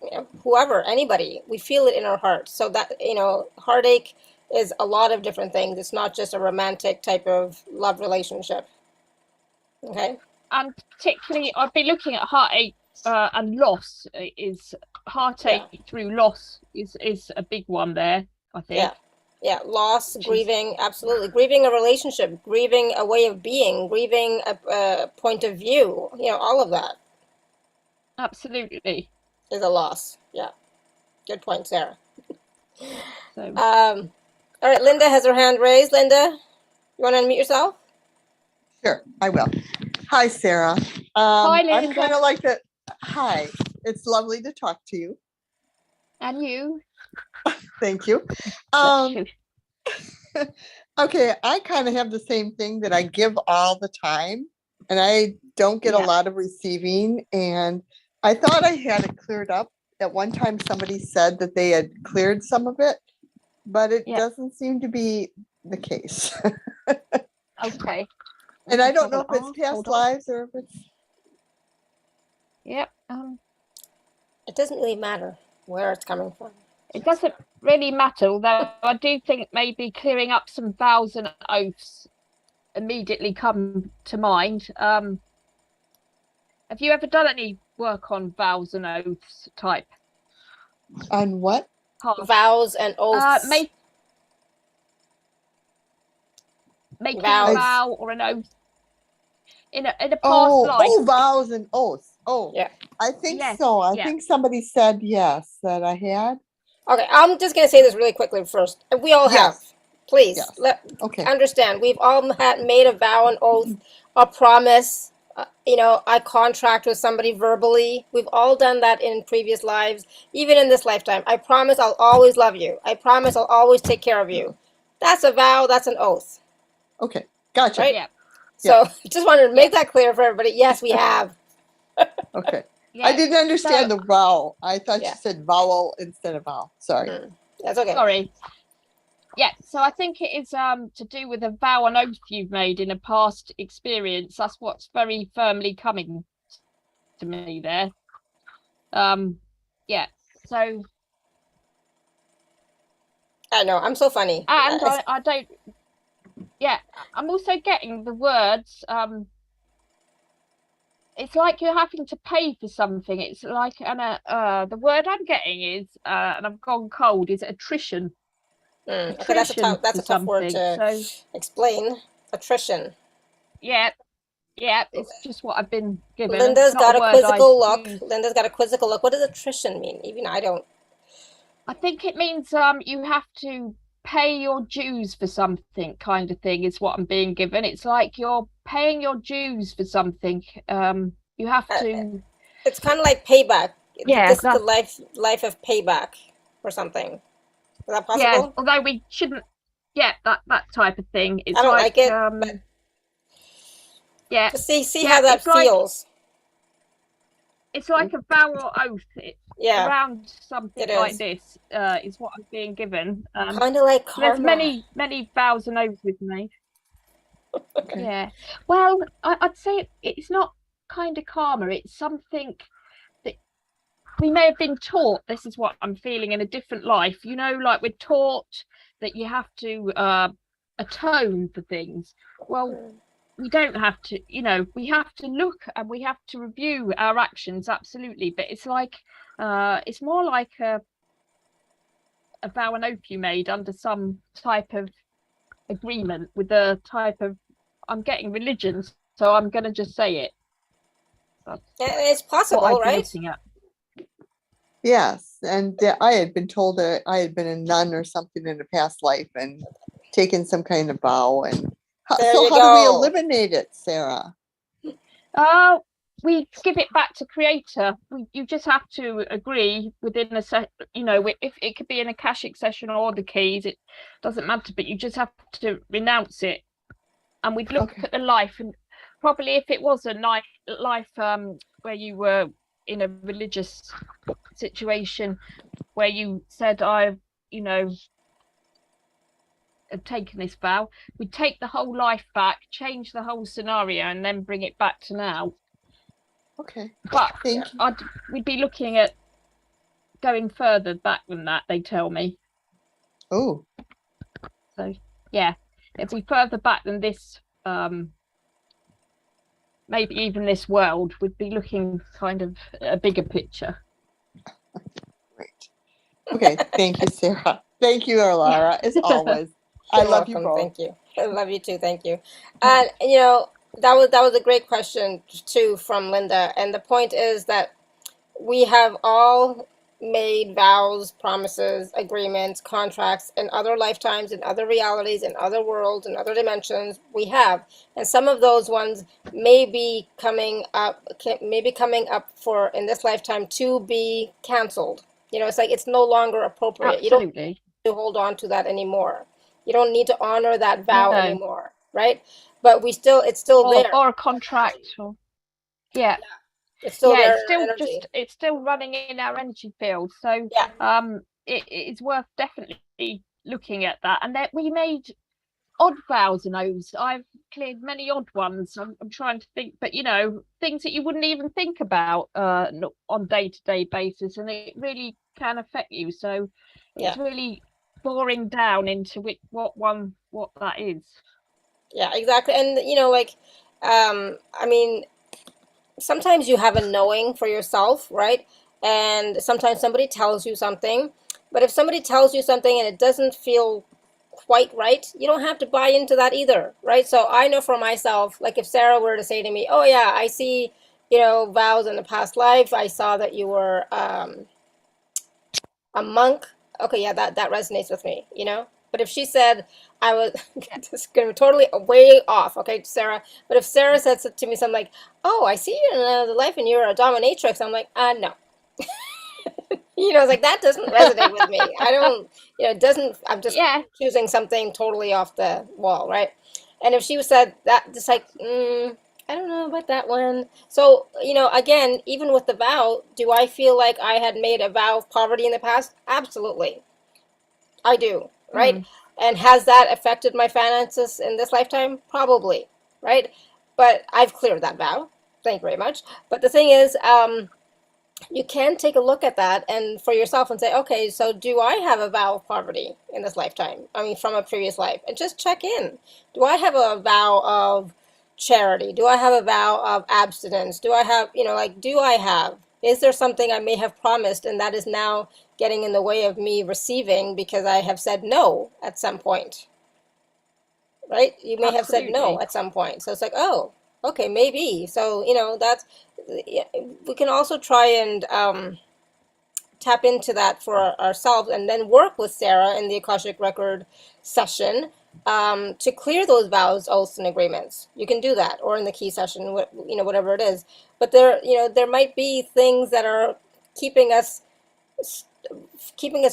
you know, whoever, anybody, we feel it in our heart. So that, you know, heartache is a lot of different things. It's not just a romantic type of love relationship. Okay. And particularly, I'd be looking at heartache and loss. Is heartache through loss is a big one there, I think. Yeah, loss, grieving, absolutely. Grieving a relationship, grieving a way of being, grieving a point of view, you know, all of that. Absolutely. Is a loss. Yeah. Good point, Sarah. So, all right, Linda has her hand raised. Linda, you want to unmute yourself? Sure, I will. Hi, Sarah. Hi, Linda. I'm kind of like that. Hi, it's lovely to talk to you. And you. Thank you. Okay, I kind of have the same thing that I give all the time, and I don't get a lot of receiving. And I thought I had it cleared up. At one time, somebody said that they had cleared some of it, but it doesn't seem to be the case. Okay. And I don't know if it's past lives or if it's. Yep. It doesn't really matter where it's coming from. It doesn't really matter, although I do think maybe clearing up some vows and oaths immediately come to mind. Have you ever done any work on vows and oaths type? On what? Vows and oaths. Making a vow or an oath in a past life. Oh, vows and oaths. Oh, yeah. I think so. I think somebody said yes that I had. Okay, I'm just going to say this really quickly first. We all have. Please, understand. We've all made a vow, an oath, a promise. You know, I contract with somebody verbally. We've all done that in previous lives, even in this lifetime. I promise I'll always love you. I promise I'll always take care of you. That's a vow. That's an oath. Okay, gotcha. Right? Yeah. So just wanted to make that clear for everybody. Yes, we have. Okay. I didn't understand the vowel. I thought you said vowel instead of vowel. Sorry. That's okay. Sorry. Yeah, so I think it is to do with a vow and oath you've made in a past experience. That's what's very firmly coming to me there. Yeah, so I know, I'm so funny. And I don't, I'm also getting the words, it's like you're having to pay for something. It's like, and the word I'm getting is, and I've gone cold, is attrition. Okay, that's a tough word to explain. Attrition. Yeah, it's just what I've been given. Linda's got a quizzical look. Linda's got a quizzical look. What does attrition mean? Even I don't. I think it means you have to pay your dues for something, kind of thing, is what I'm being given. It's like you're paying your dues for something. You have to. It's kind of like payback. Yeah, this is the life of payback or something. Is that possible? Yeah, although we shouldn't. Yeah, that type of thing. It's I don't like it. Yeah. Just see how that feels. It's like a vow or oath. Around something like this is what I'm being given. Kind of like karma. There's many vows and oaths we've made. Okay. Yeah. Well, I'd say it's not kind of karma. It's something that we may have been taught. This is what I'm feeling in a different life. You know, like we're taught that you have to atone for things. Well, we don't have to, you know, we have to look and we have to review our actions, absolutely. But it's like, it's more like a vow and oath you made under some type of agreement with a type of, I'm getting religion, so I'm going to just say it. It's possible, right? Yes, and I had been told that I had been a nun or something in a past life, and taken some kind of vow. And There so you how do we go. eliminate it, Sarah? We give it back to creator. You just have to agree within a set, you know, if it could be an Akashic session or the keys, it doesn't matter, but you just have to renounce it. And we'd look at the life, and probably if it was a life where you were in a religious situation where you said, I've, you know, have taken this vow, we'd take the whole life back, change the whole scenario, and then bring it back to now. Okay. But Thank you. we'd be looking at going further back than that, they tell me. Oh. So yeah, if we further back than this, maybe even this world, we'd be looking kind of a bigger picture. Great. Okay, thank you, Sarah. Thank you, Laura, as always. I love you both. Thank you. I love you too. Thank you. And you know, that was a great question too from Linda. And the point is that we have all made vows, promises, agreements, contracts in other lifetimes, in other realities, in other worlds, in other dimensions. We have, and some of those ones may be coming up for in this lifetime to be canceled. You know, it's like it's no longer appropriate. Absolutely. You don't need to hold on to that anymore. You don't need to honor that vow anymore, right? But it's still there. Or a contract, or yeah. It's still there. It's still running in our energy field. So it is worth definitely looking at that. And that we made odd vows and oaths. I've cleared many odd ones. I'm trying to think, but you know, things that you wouldn't even think about on day-to-day basis, and it really can affect you. So it's really boring down into what that is. Yeah, exactly. And you know, like I mean, sometimes you have a knowing for yourself, right? And sometimes somebody tells you something, but if somebody tells you something and it doesn't feel quite right, you don't have to buy into that either, right? So I know for myself, like if Sarah were to say to me, oh yeah, I see, you know, vows in the past life, I saw that you were a monk. Okay, yeah, that resonates with me, you know? But if she said I was just going to be totally way off, okay, Sarah. But if Sarah said to me something like, "Oh, I see you in another life and you're a dominatrix," I'm like, no. You know, it's like that doesn't resonate with me. I don't, you know, it doesn't. I'm just choosing something totally off the wall, right? And if she said that, just like, I don't know about that one. So, you know, again, even with the vow, do I feel like I had made a vow of poverty in the past? Absolutely. I do, right? And has that affected my finances in this lifetime? Probably, right? But I've cleared that vow. Thank you very much. But the thing is, you can take a look at that and for yourself and say, okay, so do I have a vow of poverty in this lifetime? I mean, from a previous life, and just check in. Do I have a vow of charity? Do I have a vow of abstinence? Do I have, you know, like, is there something I may have promised and that is now getting in the way of me receiving because I have said no at some point, right? You may have said no at some point. So it's like, oh, okay, maybe. So, you know, we can also try and tap into that for ourselves and then work with Sarah in the Akashic Record session to clear those vows, oaths, and agreements. You can do that, or in the key session, you know, whatever it is. But there might be things that are keeping us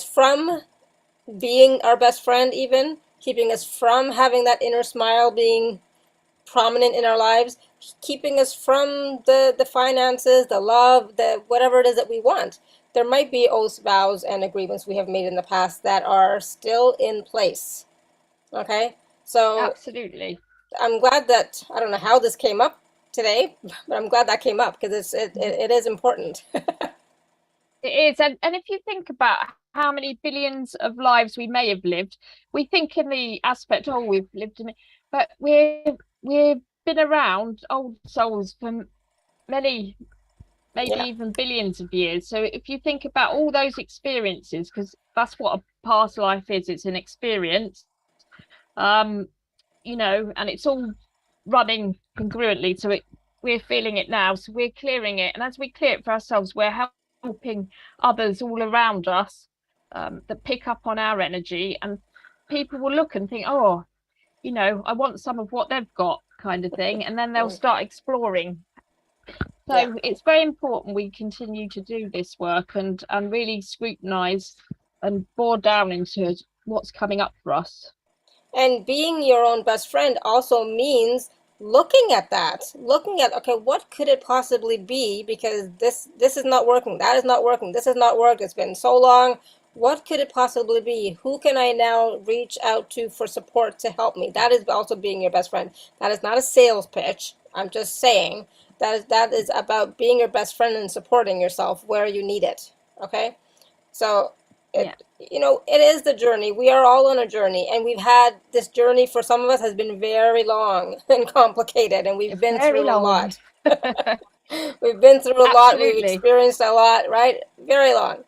from being our best friend, even keeping us from having that inner smile being prominent in our lives, keeping us from the finances, the love, the whatever it is that we want. There might be oaths, vows, and agreements we have made in the past that are still in place. Okay, so absolutely. I'm glad that, I don't know how this came up today, but I'm glad that came up because it is important. It is, and if you think about how many billions of lives we may have lived, we think in the aspect, oh, we've lived in it, but we've been around, old souls, for many, maybe even billions of years. So if you think about all those experiences, because that's what a past life is, it's an experience, you know, and it's all running congruently. So we're feeling it now, so we're clearing it, and as we clear it for ourselves, we're helping others all around us that pick up on our energy, and people will look and think, oh, you know, I want some of what they've got, kind of thing, and then they'll start exploring. So it's very important we continue to do this work and really scrutinize and bore down into what's coming up for us. And being your own best friend also means looking at that, looking at, okay, what could it possibly be? Because this is not working, that is not working, this has not worked, it's been so long. What could it possibly be? Who can I now reach out to for support to help me? That is also being your best friend. That is not a sales pitch. I'm just saying that is about being your best friend and supporting yourself where you need it. Okay? So you know, it is the journey. We are all on a journey, and we've had this journey for some of us has been very long and complicated, and we've been through a lot. We've been through a lot. We've experienced a lot, right? Very long.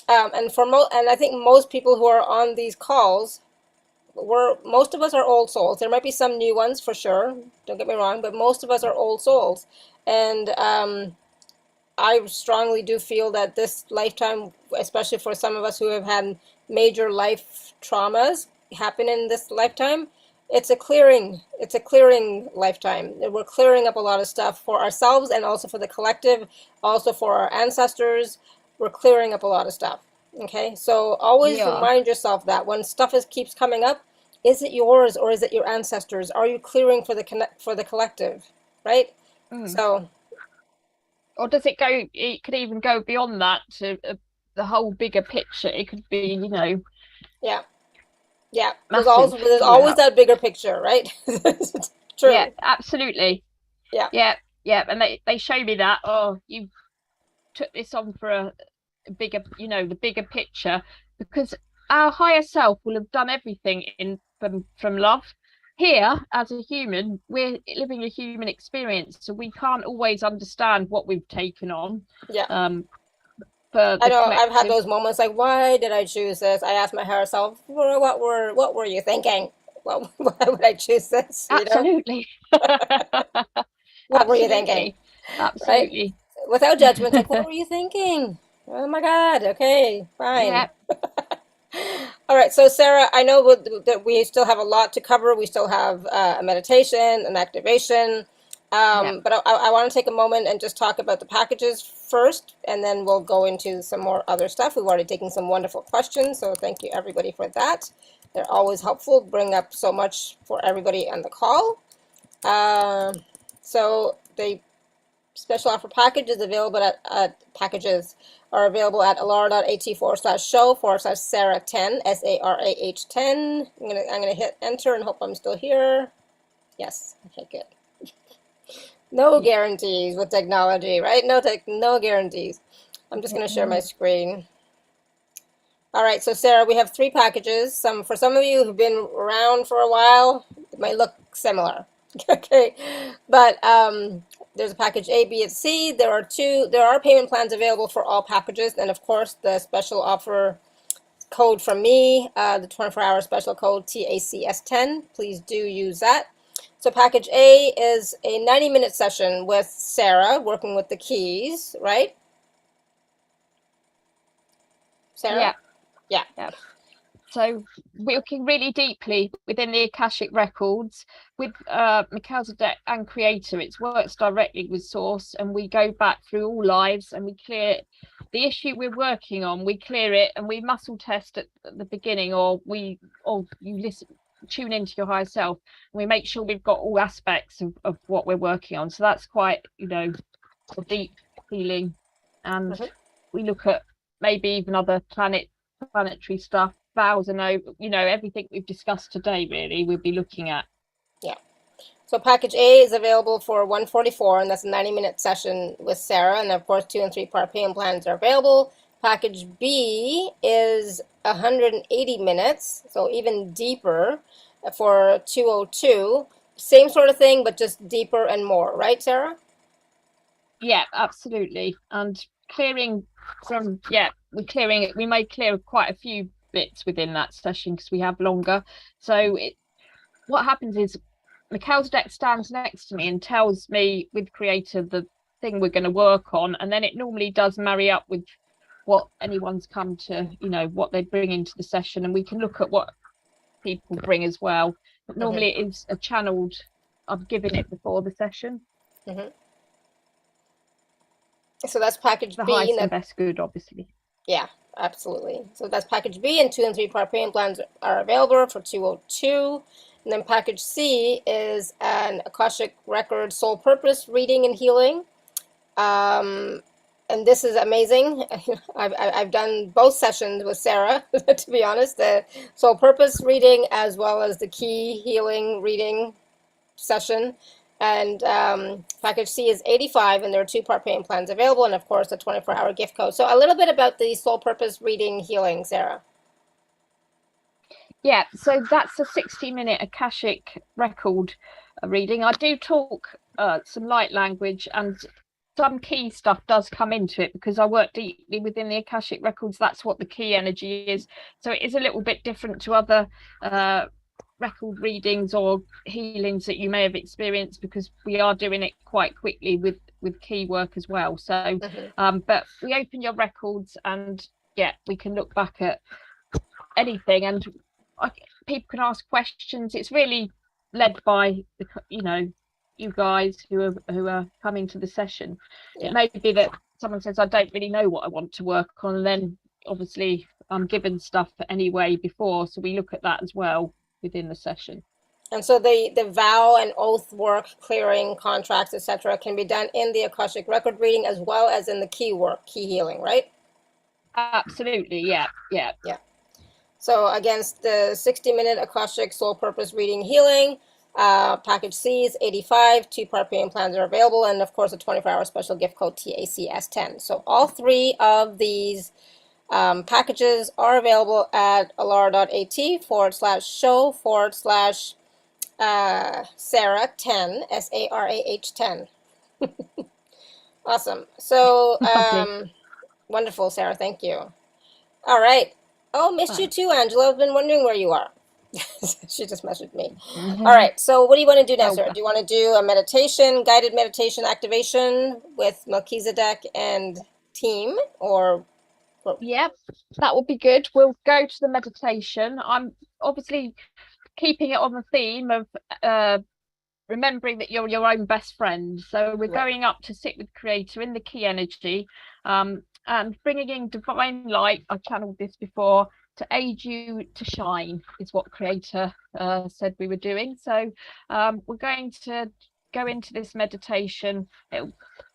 And I think most people who are on these calls, most of us are old souls. There might be some new ones for sure. Don't get me wrong, but most of us are old souls, and I strongly do feel that this lifetime, especially for some of us who have had major life traumas happen in this lifetime, it's a clearing lifetime. We're clearing up a lot of stuff for ourselves and also for the collective, also for our ancestors. We're clearing up a lot of stuff. Okay, so always remind yourself that when stuff keeps coming up, is it yours or is it your ancestors? Are you clearing for the collective, right? So. Or does it go, it could even go beyond that to the whole bigger picture. It could be, you know. Yeah. There's always that bigger picture, right? True. Yeah, absolutely. Yeah. And they show me that, oh, you took this on for a bigger, you know, the bigger picture, because our higher self will have done everything from love. Here, as a human, we're living a human experience, so we can't always understand what we've taken on. I know I've had those moments like, why did I choose this? I asked my higher self, what were you thinking? Why would I choose this? Absolutely. What were you thinking? Absolutely. Right? Without judgment, like, what were you thinking? Oh my God. Okay, fine. Yeah. All right, so Sarah, I know that we still have a lot to cover. We still have a meditation, an activation, but I want to take a moment and just talk about the packages first, and then we'll go into some more other stuff. We've already taken some wonderful questions, so thank you everybody for that. They're always helpful, bring up so much for everybody on the call. So the special offer package is available packages are available at alara.at/show/Sarah10, SARAH10. I'm gonna hit enter and hope I'm still here. Yes. Okay, good. No guarantees with technology, right? No guarantees. I'm just gonna share my screen. All right, so Sarah, we have 3 packages. For some of you who've been around for a while, it might look similar. Okay, but there's a package A, B, and C. There are payment plans available for all packages, and of course the special offer code from me, the 24-hour special code TACS10. Please do use that. So package A is a 90-minute session with Sarah working with the keys, right? Sarah? Yeah. So working really deeply within the Akashic records with Melchizedek and Creator. It works directly with Source, and we go back through all lives and we clear the issue we're working on. We clear it and we muscle test at the beginning, or you tune into your higher self, and we make sure we've got all aspects of what we're working on. So that's quite, you know, a deep healing, and we look at maybe even other planetary stuff, vows, and everything we've discussed today. Really, we'll be looking at. Yeah. So package A is available for $144, and that's a 90-minute session with Sarah, and of course 2- and 3-part payment plans are available. Package B is 180 minutes, so even deeper, for $202. Same sort of thing, but just deeper and more, right, Sarah? Yeah, absolutely. And clearing from, we may clear quite a few bits within that session because we have longer. So what happens is Melchizedek stands next to me and tells me with Creator the thing we're going to work on, and then it normally does marry up with what anyone's come to, what they bring into the session, and we can look at what people bring as well. But normally it is a channeled, I've given it before the session. So that's package The B. highest and best good, obviously. Yeah, absolutely. So that's package B, and 2 and 3 part payment plans are available for 202. And then package C is an Akashic Record soul purpose reading and healing. And this is amazing. I've done both sessions with Sarah, to be honest, the soul purpose reading as well as the key healing reading session. And package C is 85, and there are 2 part payment plans available, and of course a 24-hour gift code. So a little bit about the soul purpose reading healing, Sarah. Yeah, so that's a 60-minute Akashic record reading. I do talk some light language, and some key stuff does come into it because I work deeply within the Akashic records. That's what the key energy is. So it is a little bit different to other record readings or healings that you may have experienced, because we are doing it quite quickly with key work as well. So but we open your records, and yeah, we can look back at anything, and people can ask questions. It's really led by you guys who are coming to the session. It may be that someone says, I don't really know what I want to work on, and then obviously I'm given stuff anyway before, so we look at that as well within the session. And so the vow and oath work, clearing contracts, etc., can be done in the Akashic record reading as well as in the key work, key healing, right? Absolutely, yeah. So against the 60-minute Akashic soul purpose reading healing, package C is 85, 2 part payment plans are available, and of course a 24-hour special gift code TACS10. So all 3 of these packages are available at alara.at/show/Sarah10, SARAH10. Awesome. So wonderful, Sarah. Thank you. All right. Oh, missed you too, Angela. I've been wondering where you are. She just messaged me. All right. So what do you want to do now, Sarah? Do you want to do a meditation, guided meditation activation with Melchizedek and team, or? Yep, that would be good. We'll go to the meditation. I'm obviously keeping it on the theme of remembering that you're your own best friend. So we're going up to sit with Creator in the key energy, and bringing in divine light. I channeled this before, to aid you to shine, is what Creator said we were doing. So we're going to go into this meditation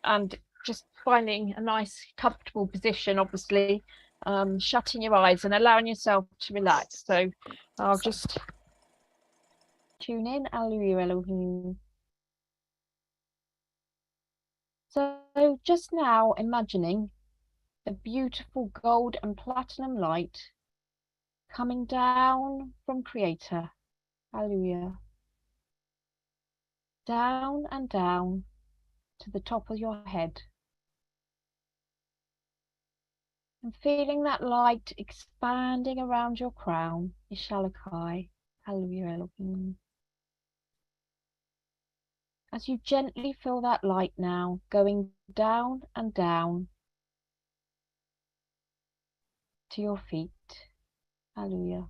and just finding a nice comfortable position, obviously, shutting your eyes and allowing yourself to relax. So I'll just tune in. Alleluia, Elohim. So just now imagining a beautiful gold and platinum light coming down from Creator. Hallelujah. Down and down to the top of your head. And feeling that light expanding around your crown, Ishalakai. Hallelujah, Elohim. As you gently feel that light now going down and down to your feet. Hallelujah.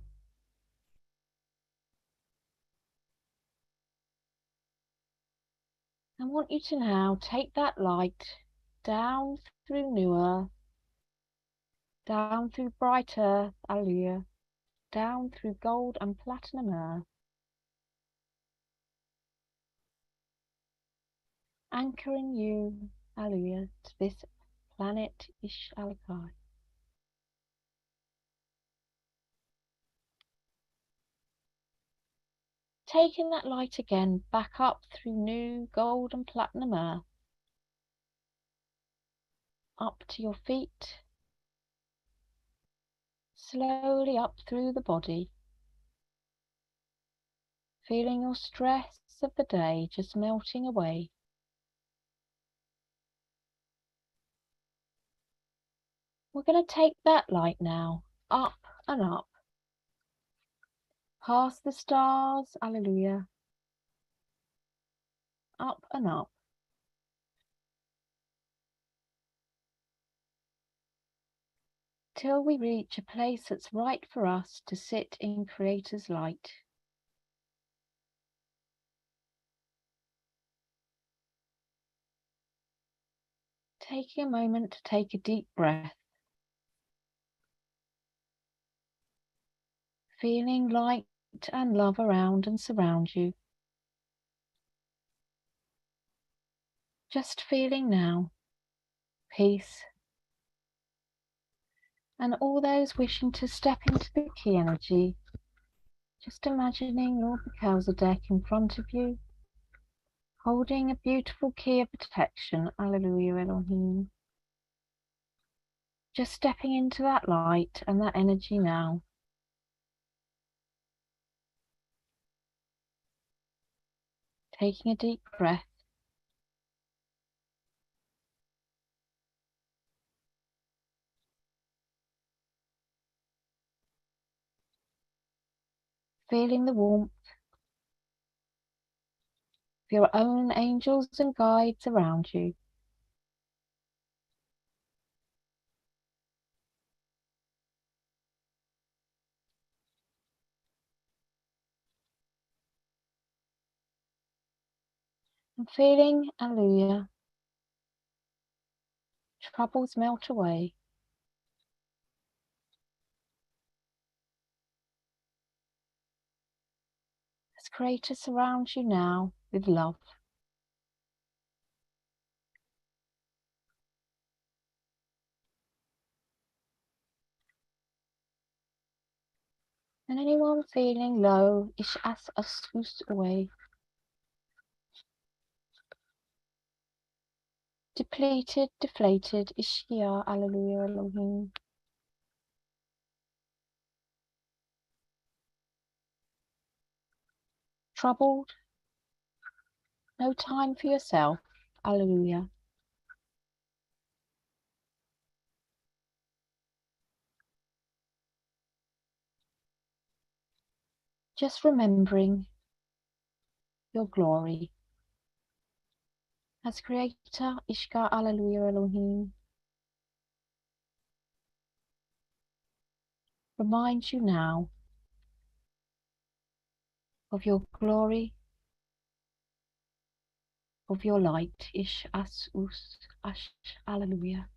I want you to now take that light down through new earth, down through bright earth, hallelujah, down through gold and platinum earth, anchoring you, hallelujah, to this planet Ishalakai. Taking that light again back up through new gold and platinum earth, up to your feet, slowly up through the body, feeling your stress of the day just melting away. We're going to take that light now up and up, past the stars, hallelujah, up and up, till we reach a place that's right for us to sit in Creator's light. Taking a moment to take a deep breath, feeling light and love around and surround you. Just feeling now peace, and all those wishing to step into the key energy, just imagining Lord Mikhail's deck in front of you, holding a beautiful key of protection, Alleluia Elohim. Just stepping into that light and that energy now. Taking a deep breath. Feeling the warmth of your own angels and guides around you. And feeling, Alleluia, troubles melt away. As Creator surrounds you now with love. And anyone feeling low, ish as us away. Depleted, deflated, Ishia, Alleluia Elohim. Troubled, no time for yourself, Alleluia. Just remembering your glory. As Creator, Ishka, Alleluia Elohim, reminds you now of your glory, of your light, Ish, As, Us, Ash, Alleluia.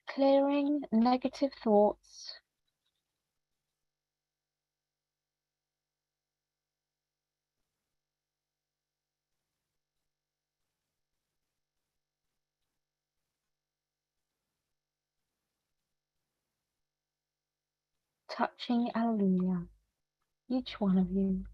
Clearing negative thoughts, touching, Alleluia, each one of you.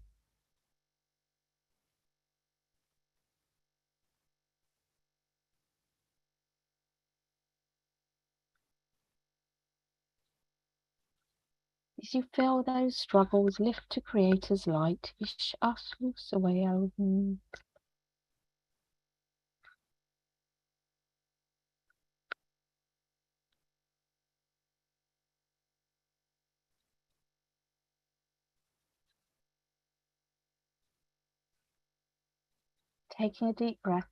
As you feel those struggles lift to Creator's light, Ish, As, Us, away, Elohim. Taking a deep breath.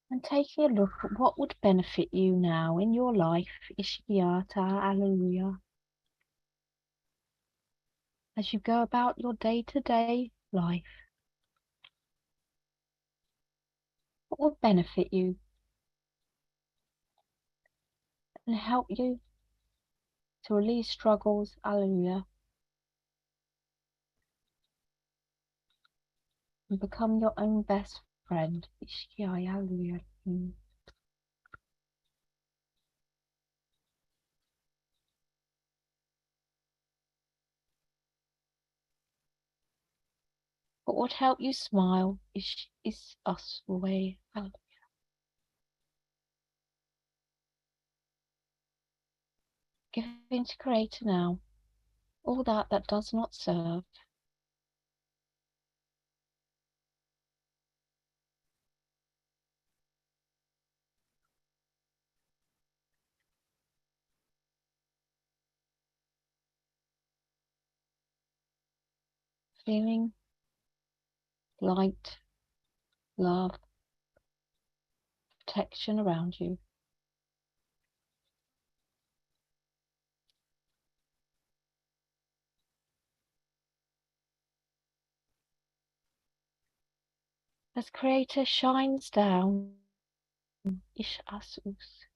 And taking a look at what would benefit you now in your life, Ishkiata, Alleluia. As you go about your day-to-day life, what would benefit you and help you to release struggles, Alleluia, and become your own best friend, Ishkiai, Alleluia. What would help you smile is us away. Giving to Creator now all that does not serve. Feeling light, love, protection around you. As Creator shines down, Ish Asus,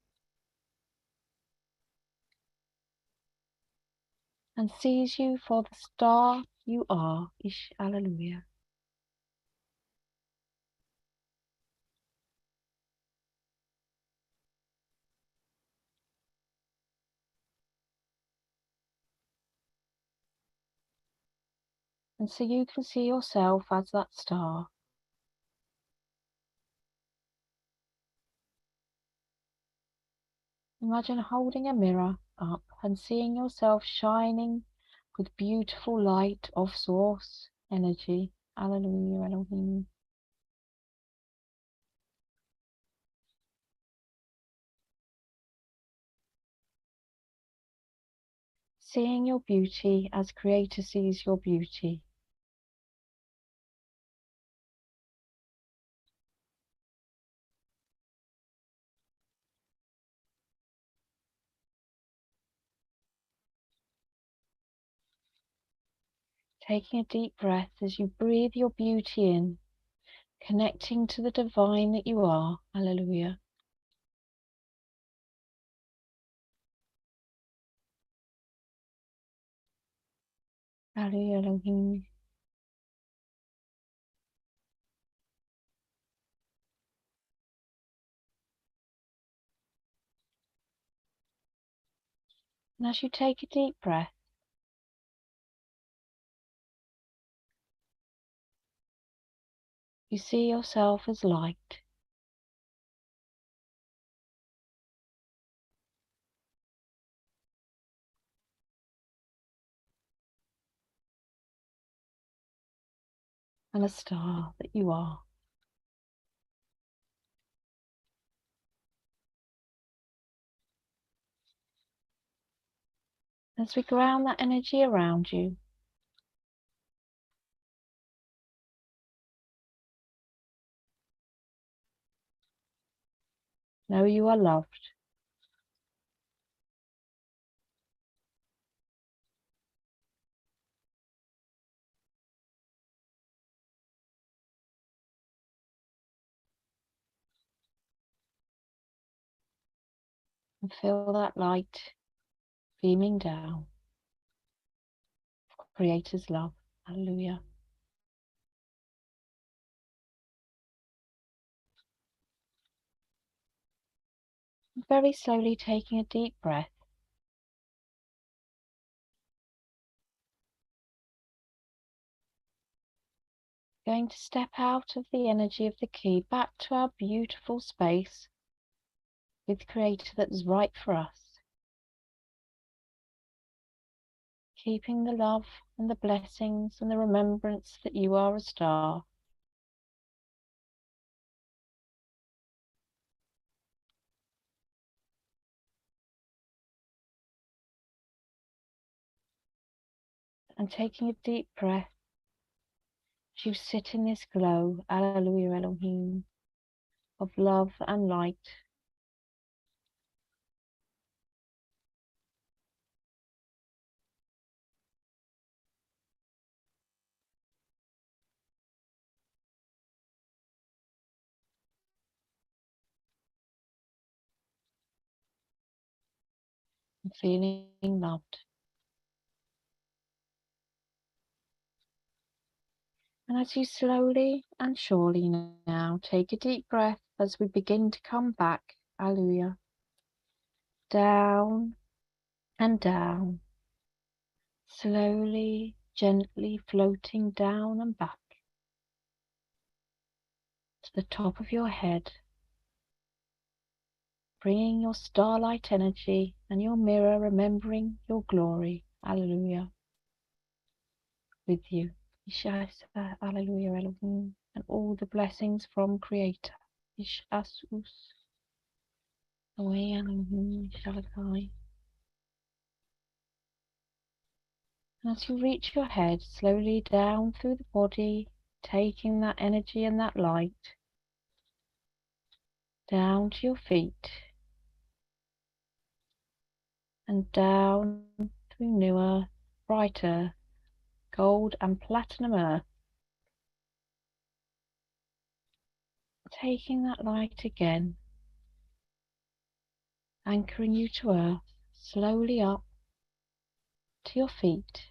and sees you for the star you are, Ish Alleluia. And so you can see yourself as that star. Imagine holding a mirror up and seeing yourself shining with beautiful light of source energy. Alleluia, Elohim. Seeing your beauty as Creator sees your beauty. Taking a deep breath as you breathe your beauty in, connecting to the divine that you are. Alleluia. Alleluia, Elohim. And as you take a deep breath, you see yourself as light. And a star that you are. As we ground that energy around you, know you are loved. And feel that light beaming down. Creator's love. Hallelujah. And very slowly taking a deep breath. Going to step out of the energy of the key back to our beautiful space with Creator that's right for us. Keeping the love and the blessings and the remembrance that you are a star. And taking a deep breath as you sit in this glow, Alleluia Elohim, of love and light. And feeling loved. And as you slowly and surely now take a deep breath as we begin to come back, Alleluia, down and down, slowly, gently floating down and back to the top of your head, bringing your starlight energy and your mirror remembering your glory, Alleluia, with you. Ishasa, Alleluia, Elohim, and all the blessings from Creator. Ishasus, away, Elohim, Shalakai. And as you reach your head, slowly down through the body, taking that energy and that light down to your feet and down through newer, brighter gold and platinum earth. Taking that light again, anchoring you to earth, slowly up to your feet,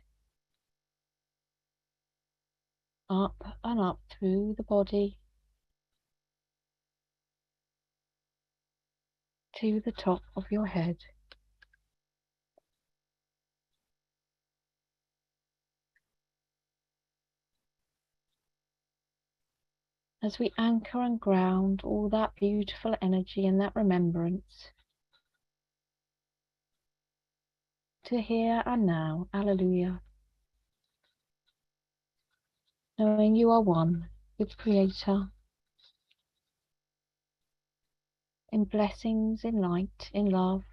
up and up through the body to the top of your head. As we anchor and ground all that beautiful energy and that remembrance to here and now, Alleluia. Knowing you are one with Creator, in blessings, in light, in love.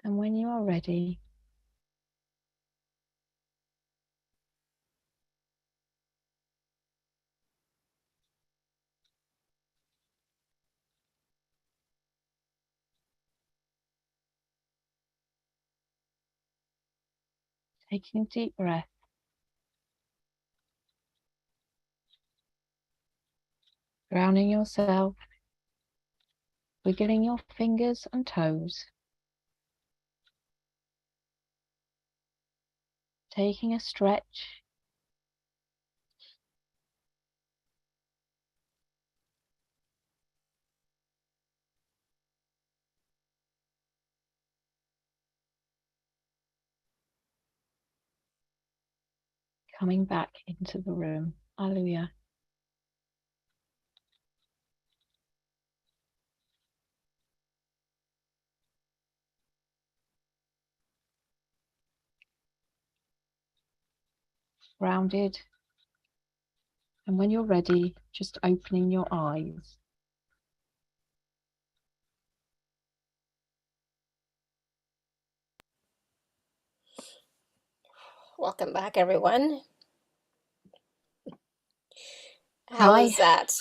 And when you are ready, taking a deep breath, grounding yourself, wiggling your fingers and toes, taking a stretch, coming back into the room. Alleluia. Grounded. And when you're ready, just opening your eyes. Welcome back, everyone. How was that?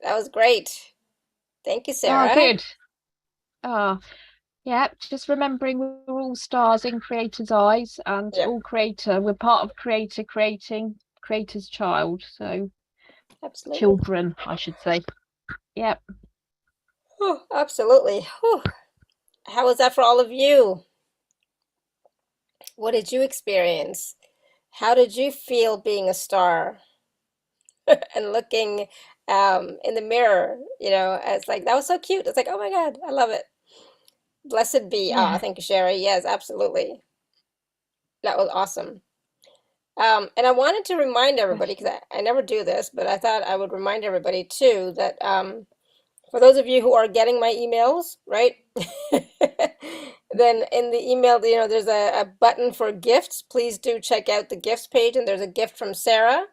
That was great. Thank you, Sarah. Oh, good. Oh, yeah, just remembering we're all stars in Creator's eyes, and all Creator, we're part of Creator creating Creator's child, so absolutely. Children, I should say. Yep. Oh, absolutely. Whew. How was that for all of you? What did you experience? How did you feel being a star and looking in the mirror? You know, it's like, that was so cute. It's like, oh my God, I love it. Blessed be. Yeah. Ah, thank you, Sherry. Yes, absolutely. That was awesome. And I wanted to remind everybody, because I never do this, but I thought I would remind everybody too that for those of you who are getting my emails, right? Then in the email, you know, there's a button for gifts. Please do check out the gifts page, and there's a gift from Sarah.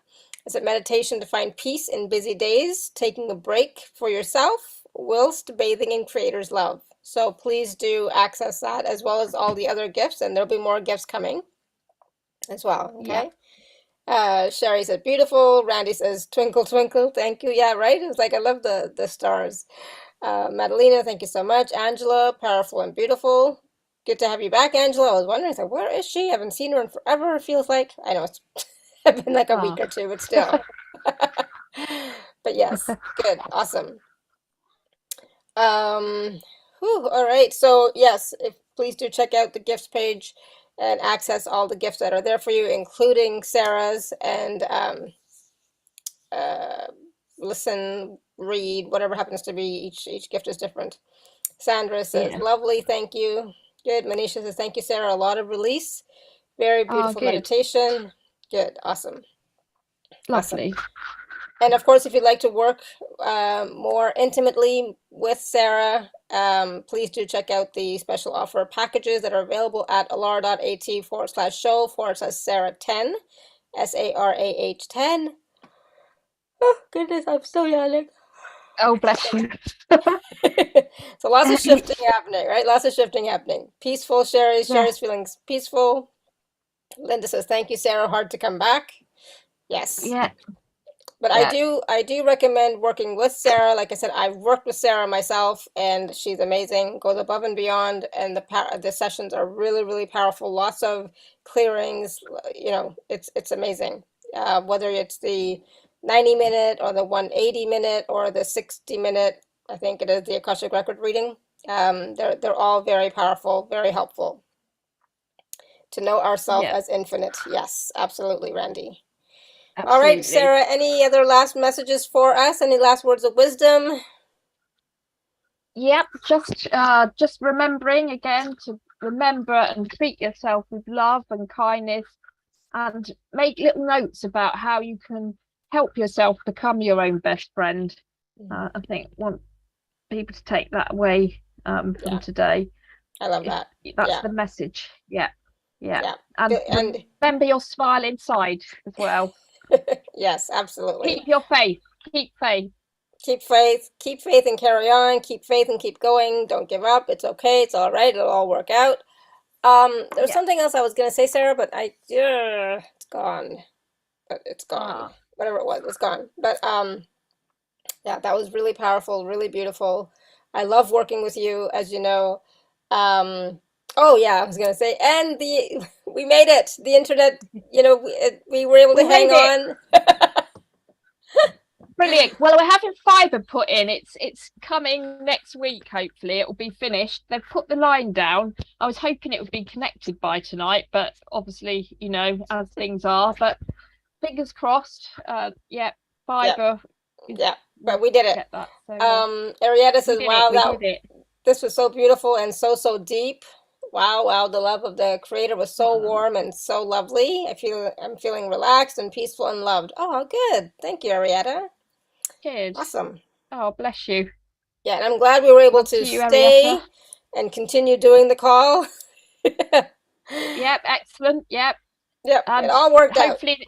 It's a meditation to find peace in busy days, taking a break for yourself whilst bathing in Creator's love. So please do access that, as well as all the other gifts, and there'll be more gifts coming as well. Okay. Yeah. Sherry said beautiful. Randy says twinkle twinkle. Thank you. Yeah, right. It's like I love the stars. Madalena, thank you so much. Angela, powerful and beautiful. Good to have you back, Angela. I was wondering, so where is she? I haven't seen her in forever, it feels like. I know it's been like a week or two, but still. But yes, good, awesome. All right, so yes, please do check out the gifts page and access all the gifts that are there for you, including Sarah's, and listen, read, whatever happens to be. Each gift is different. Sandra says, lovely, thank you. Good. Manisha says, thank you, Sarah. A lot of release. Very beautiful meditation. Good. Awesome. Lovely. And of course, if you'd like to work more intimately with Sarah, please do check out the special offer packages that are available at alara.at/show/Sarah10, SARAH10. Oh, goodness, I'm still yawning. Oh, bless you. So lots of shifting happening, right? Lots of shifting happening. Peaceful, Sherry's feelings peaceful. Linda says, thank you, Sarah. Hard to come back. Yes. Yeah. But I do recommend working with Sarah. Like I said, I've worked with Sarah myself, and she's amazing. Goes above and beyond, and the sessions are really, really powerful. Lots of clearings. You know, it's amazing. Whether it's the 90-minute or the 180-minute or the 60-minute, I think it is the Akashic record reading. They're all very powerful, very helpful. To know ourselves as infinite. Yes, absolutely, Randy. Absolutely. All right, Sarah, any other last messages for us? Any last words of wisdom? Yep, just remembering again to remember and treat yourself with love and kindness, and make little notes about how you can help yourself become your own best friend. I think I want people to take that away from today. I love that. That's the message. Yeah. And remember your smile inside as well. Yes, absolutely. Keep your faith. Keep faith. Keep faith. Keep faith and carry on. Keep faith and keep going. Don't give up. It's okay. It's all right. It'll all work out. There's something else I was going to say, Sarah, but it's gone. But it's gone. Whatever it was, it's gone. But yeah, that was really powerful, really beautiful. I love working with you, as you know. Oh yeah, I was gonna say, and we made it. The internet, you know, we were able to hang on. Brilliant. Well, we're having fibre put in. It's coming next week. Hopefully, it will be finished. They've put the line down. I was hoping it would be connected by tonight, but obviously, you know, as things are. But fingers crossed. Fibre. Yeah, but we did it. That, so, Arietta says, "Wow, this was so beautiful and so deep. Wow, the love of the creator was so warm and so lovely. I'm feeling relaxed and peaceful and loved." Oh, good. Thank you, Arietta. Good. Awesome. Oh, bless you. Yeah, and I'm glad we were able to stay and continue doing the call. Yep, excellent. Yep. It all worked out. Hopefully,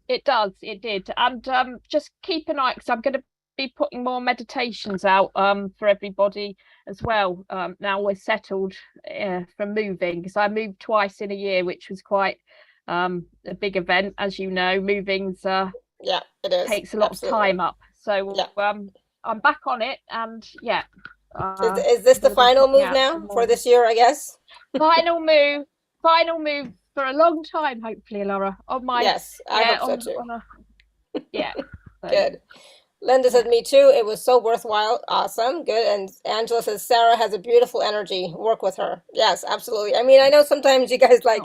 it does. It did. And just keep an eye, because I'm going to be putting more meditations out for everybody as well. Now we're settled from moving, because I moved twice in a year, which was quite a big event, as you know. Moving's it is. Takes a lot of time up. So I'm back on it, and is this the final move now for this year, I guess? Final move for a long time, hopefully, Laura. On my I hope so too. So. Good. Linda said, me too. It was so worthwhile. Awesome. Good. And Angela says, Sarah has a beautiful energy. Work with her. Yes, absolutely. I mean, I know sometimes you guys like,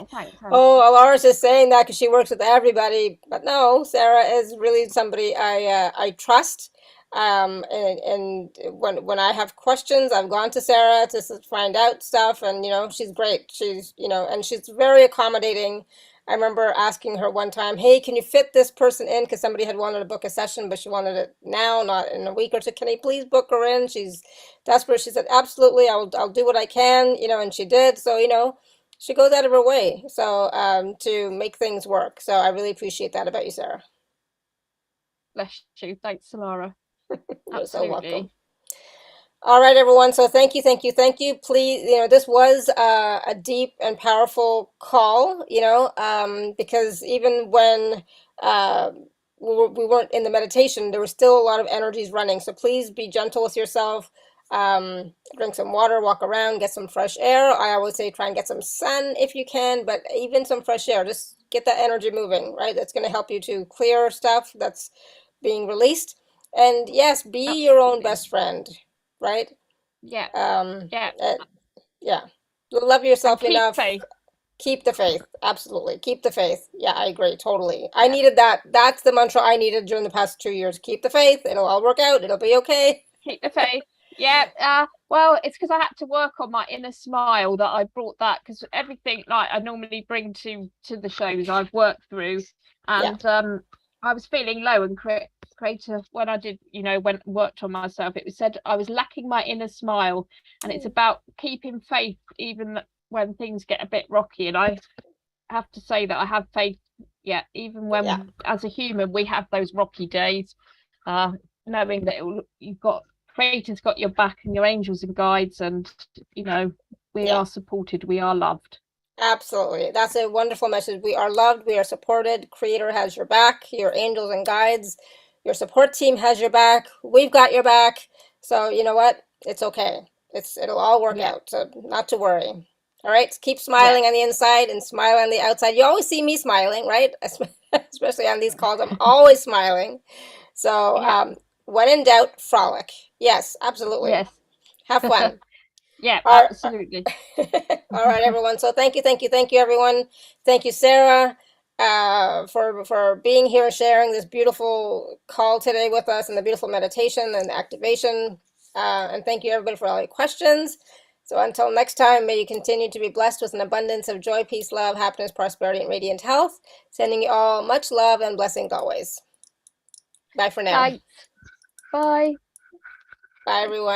Laura's just saying that because she works with everybody. But no, Sarah is really somebody I trust. And when I have questions, I've gone to Sarah to find out stuff. And, you know, she's great. She's, you know, and she's very accommodating. I remember asking her one time, hey, can you fit this person in? Because somebody had wanted to book a session, but she wanted it now, not in a week or two. Can you please book her in? She's desperate. She said, absolutely, I'll do what I can, you know, and she did. So, you know, she goes out of her way to make things work. So I really appreciate that about you, Sarah. Bless you. Thanks, Laura. You're so welcome. All right, everyone. So thank you. Please, you know, this was a deep and powerful call, you know, because even when we weren't in the meditation, there was still a lot of energies running. So please be gentle with yourself. Drink some water, walk around, get some fresh air. I always say try and get some sun if you can, but even some fresh air, just get that energy moving, right? That's going to help you to clear stuff that's being released. And yes, be your own best friend. Right? Love yourself enough. Keep the faith. Absolutely. Keep the faith. Yeah, I agree. Totally. I needed that. That's the mantra I needed during the past 2 years. Keep the faith. It'll all work out. It'll be okay. Keep the faith. Yeah. Well, it's because I had to work on my inner smile that I brought that, because everything like I normally bring to the shows I've worked through, and I was feeling low and creative when I did, worked on myself. It was said I was lacking my inner smile, and it's about keeping faith even when things get a bit rocky. And I have to say that I have faith. Yeah, even when as a human we have those rocky days, knowing that you've got Creator's got your back and your angels and guides, and we are supported, we are loved. Absolutely. That's a wonderful message. We are loved, we are supported. Creator has your back, your angels and guides, your support team has your back. We've got your back. So you know what? It's okay. It'll all work out. So not to worry. All right. Keep smiling on the inside and smile on the outside. You always see me smiling, right? Especially on these calls. I'm always smiling. So when in doubt, frolic. Yes, absolutely. Yes. Have fun. Yeah, absolutely. All right, everyone. So thank you, everyone. Thank you, Sarah, for being here and sharing this beautiful call today with us, and the beautiful meditation and the activation. And thank you, everybody, for all your questions. So until next time, may you continue to be blessed with an abundance of joy, peace, love, happiness, prosperity, and radiant health. Sending you all much love and blessings always. Bye for now. Thanks. Bye. Bye, everyone.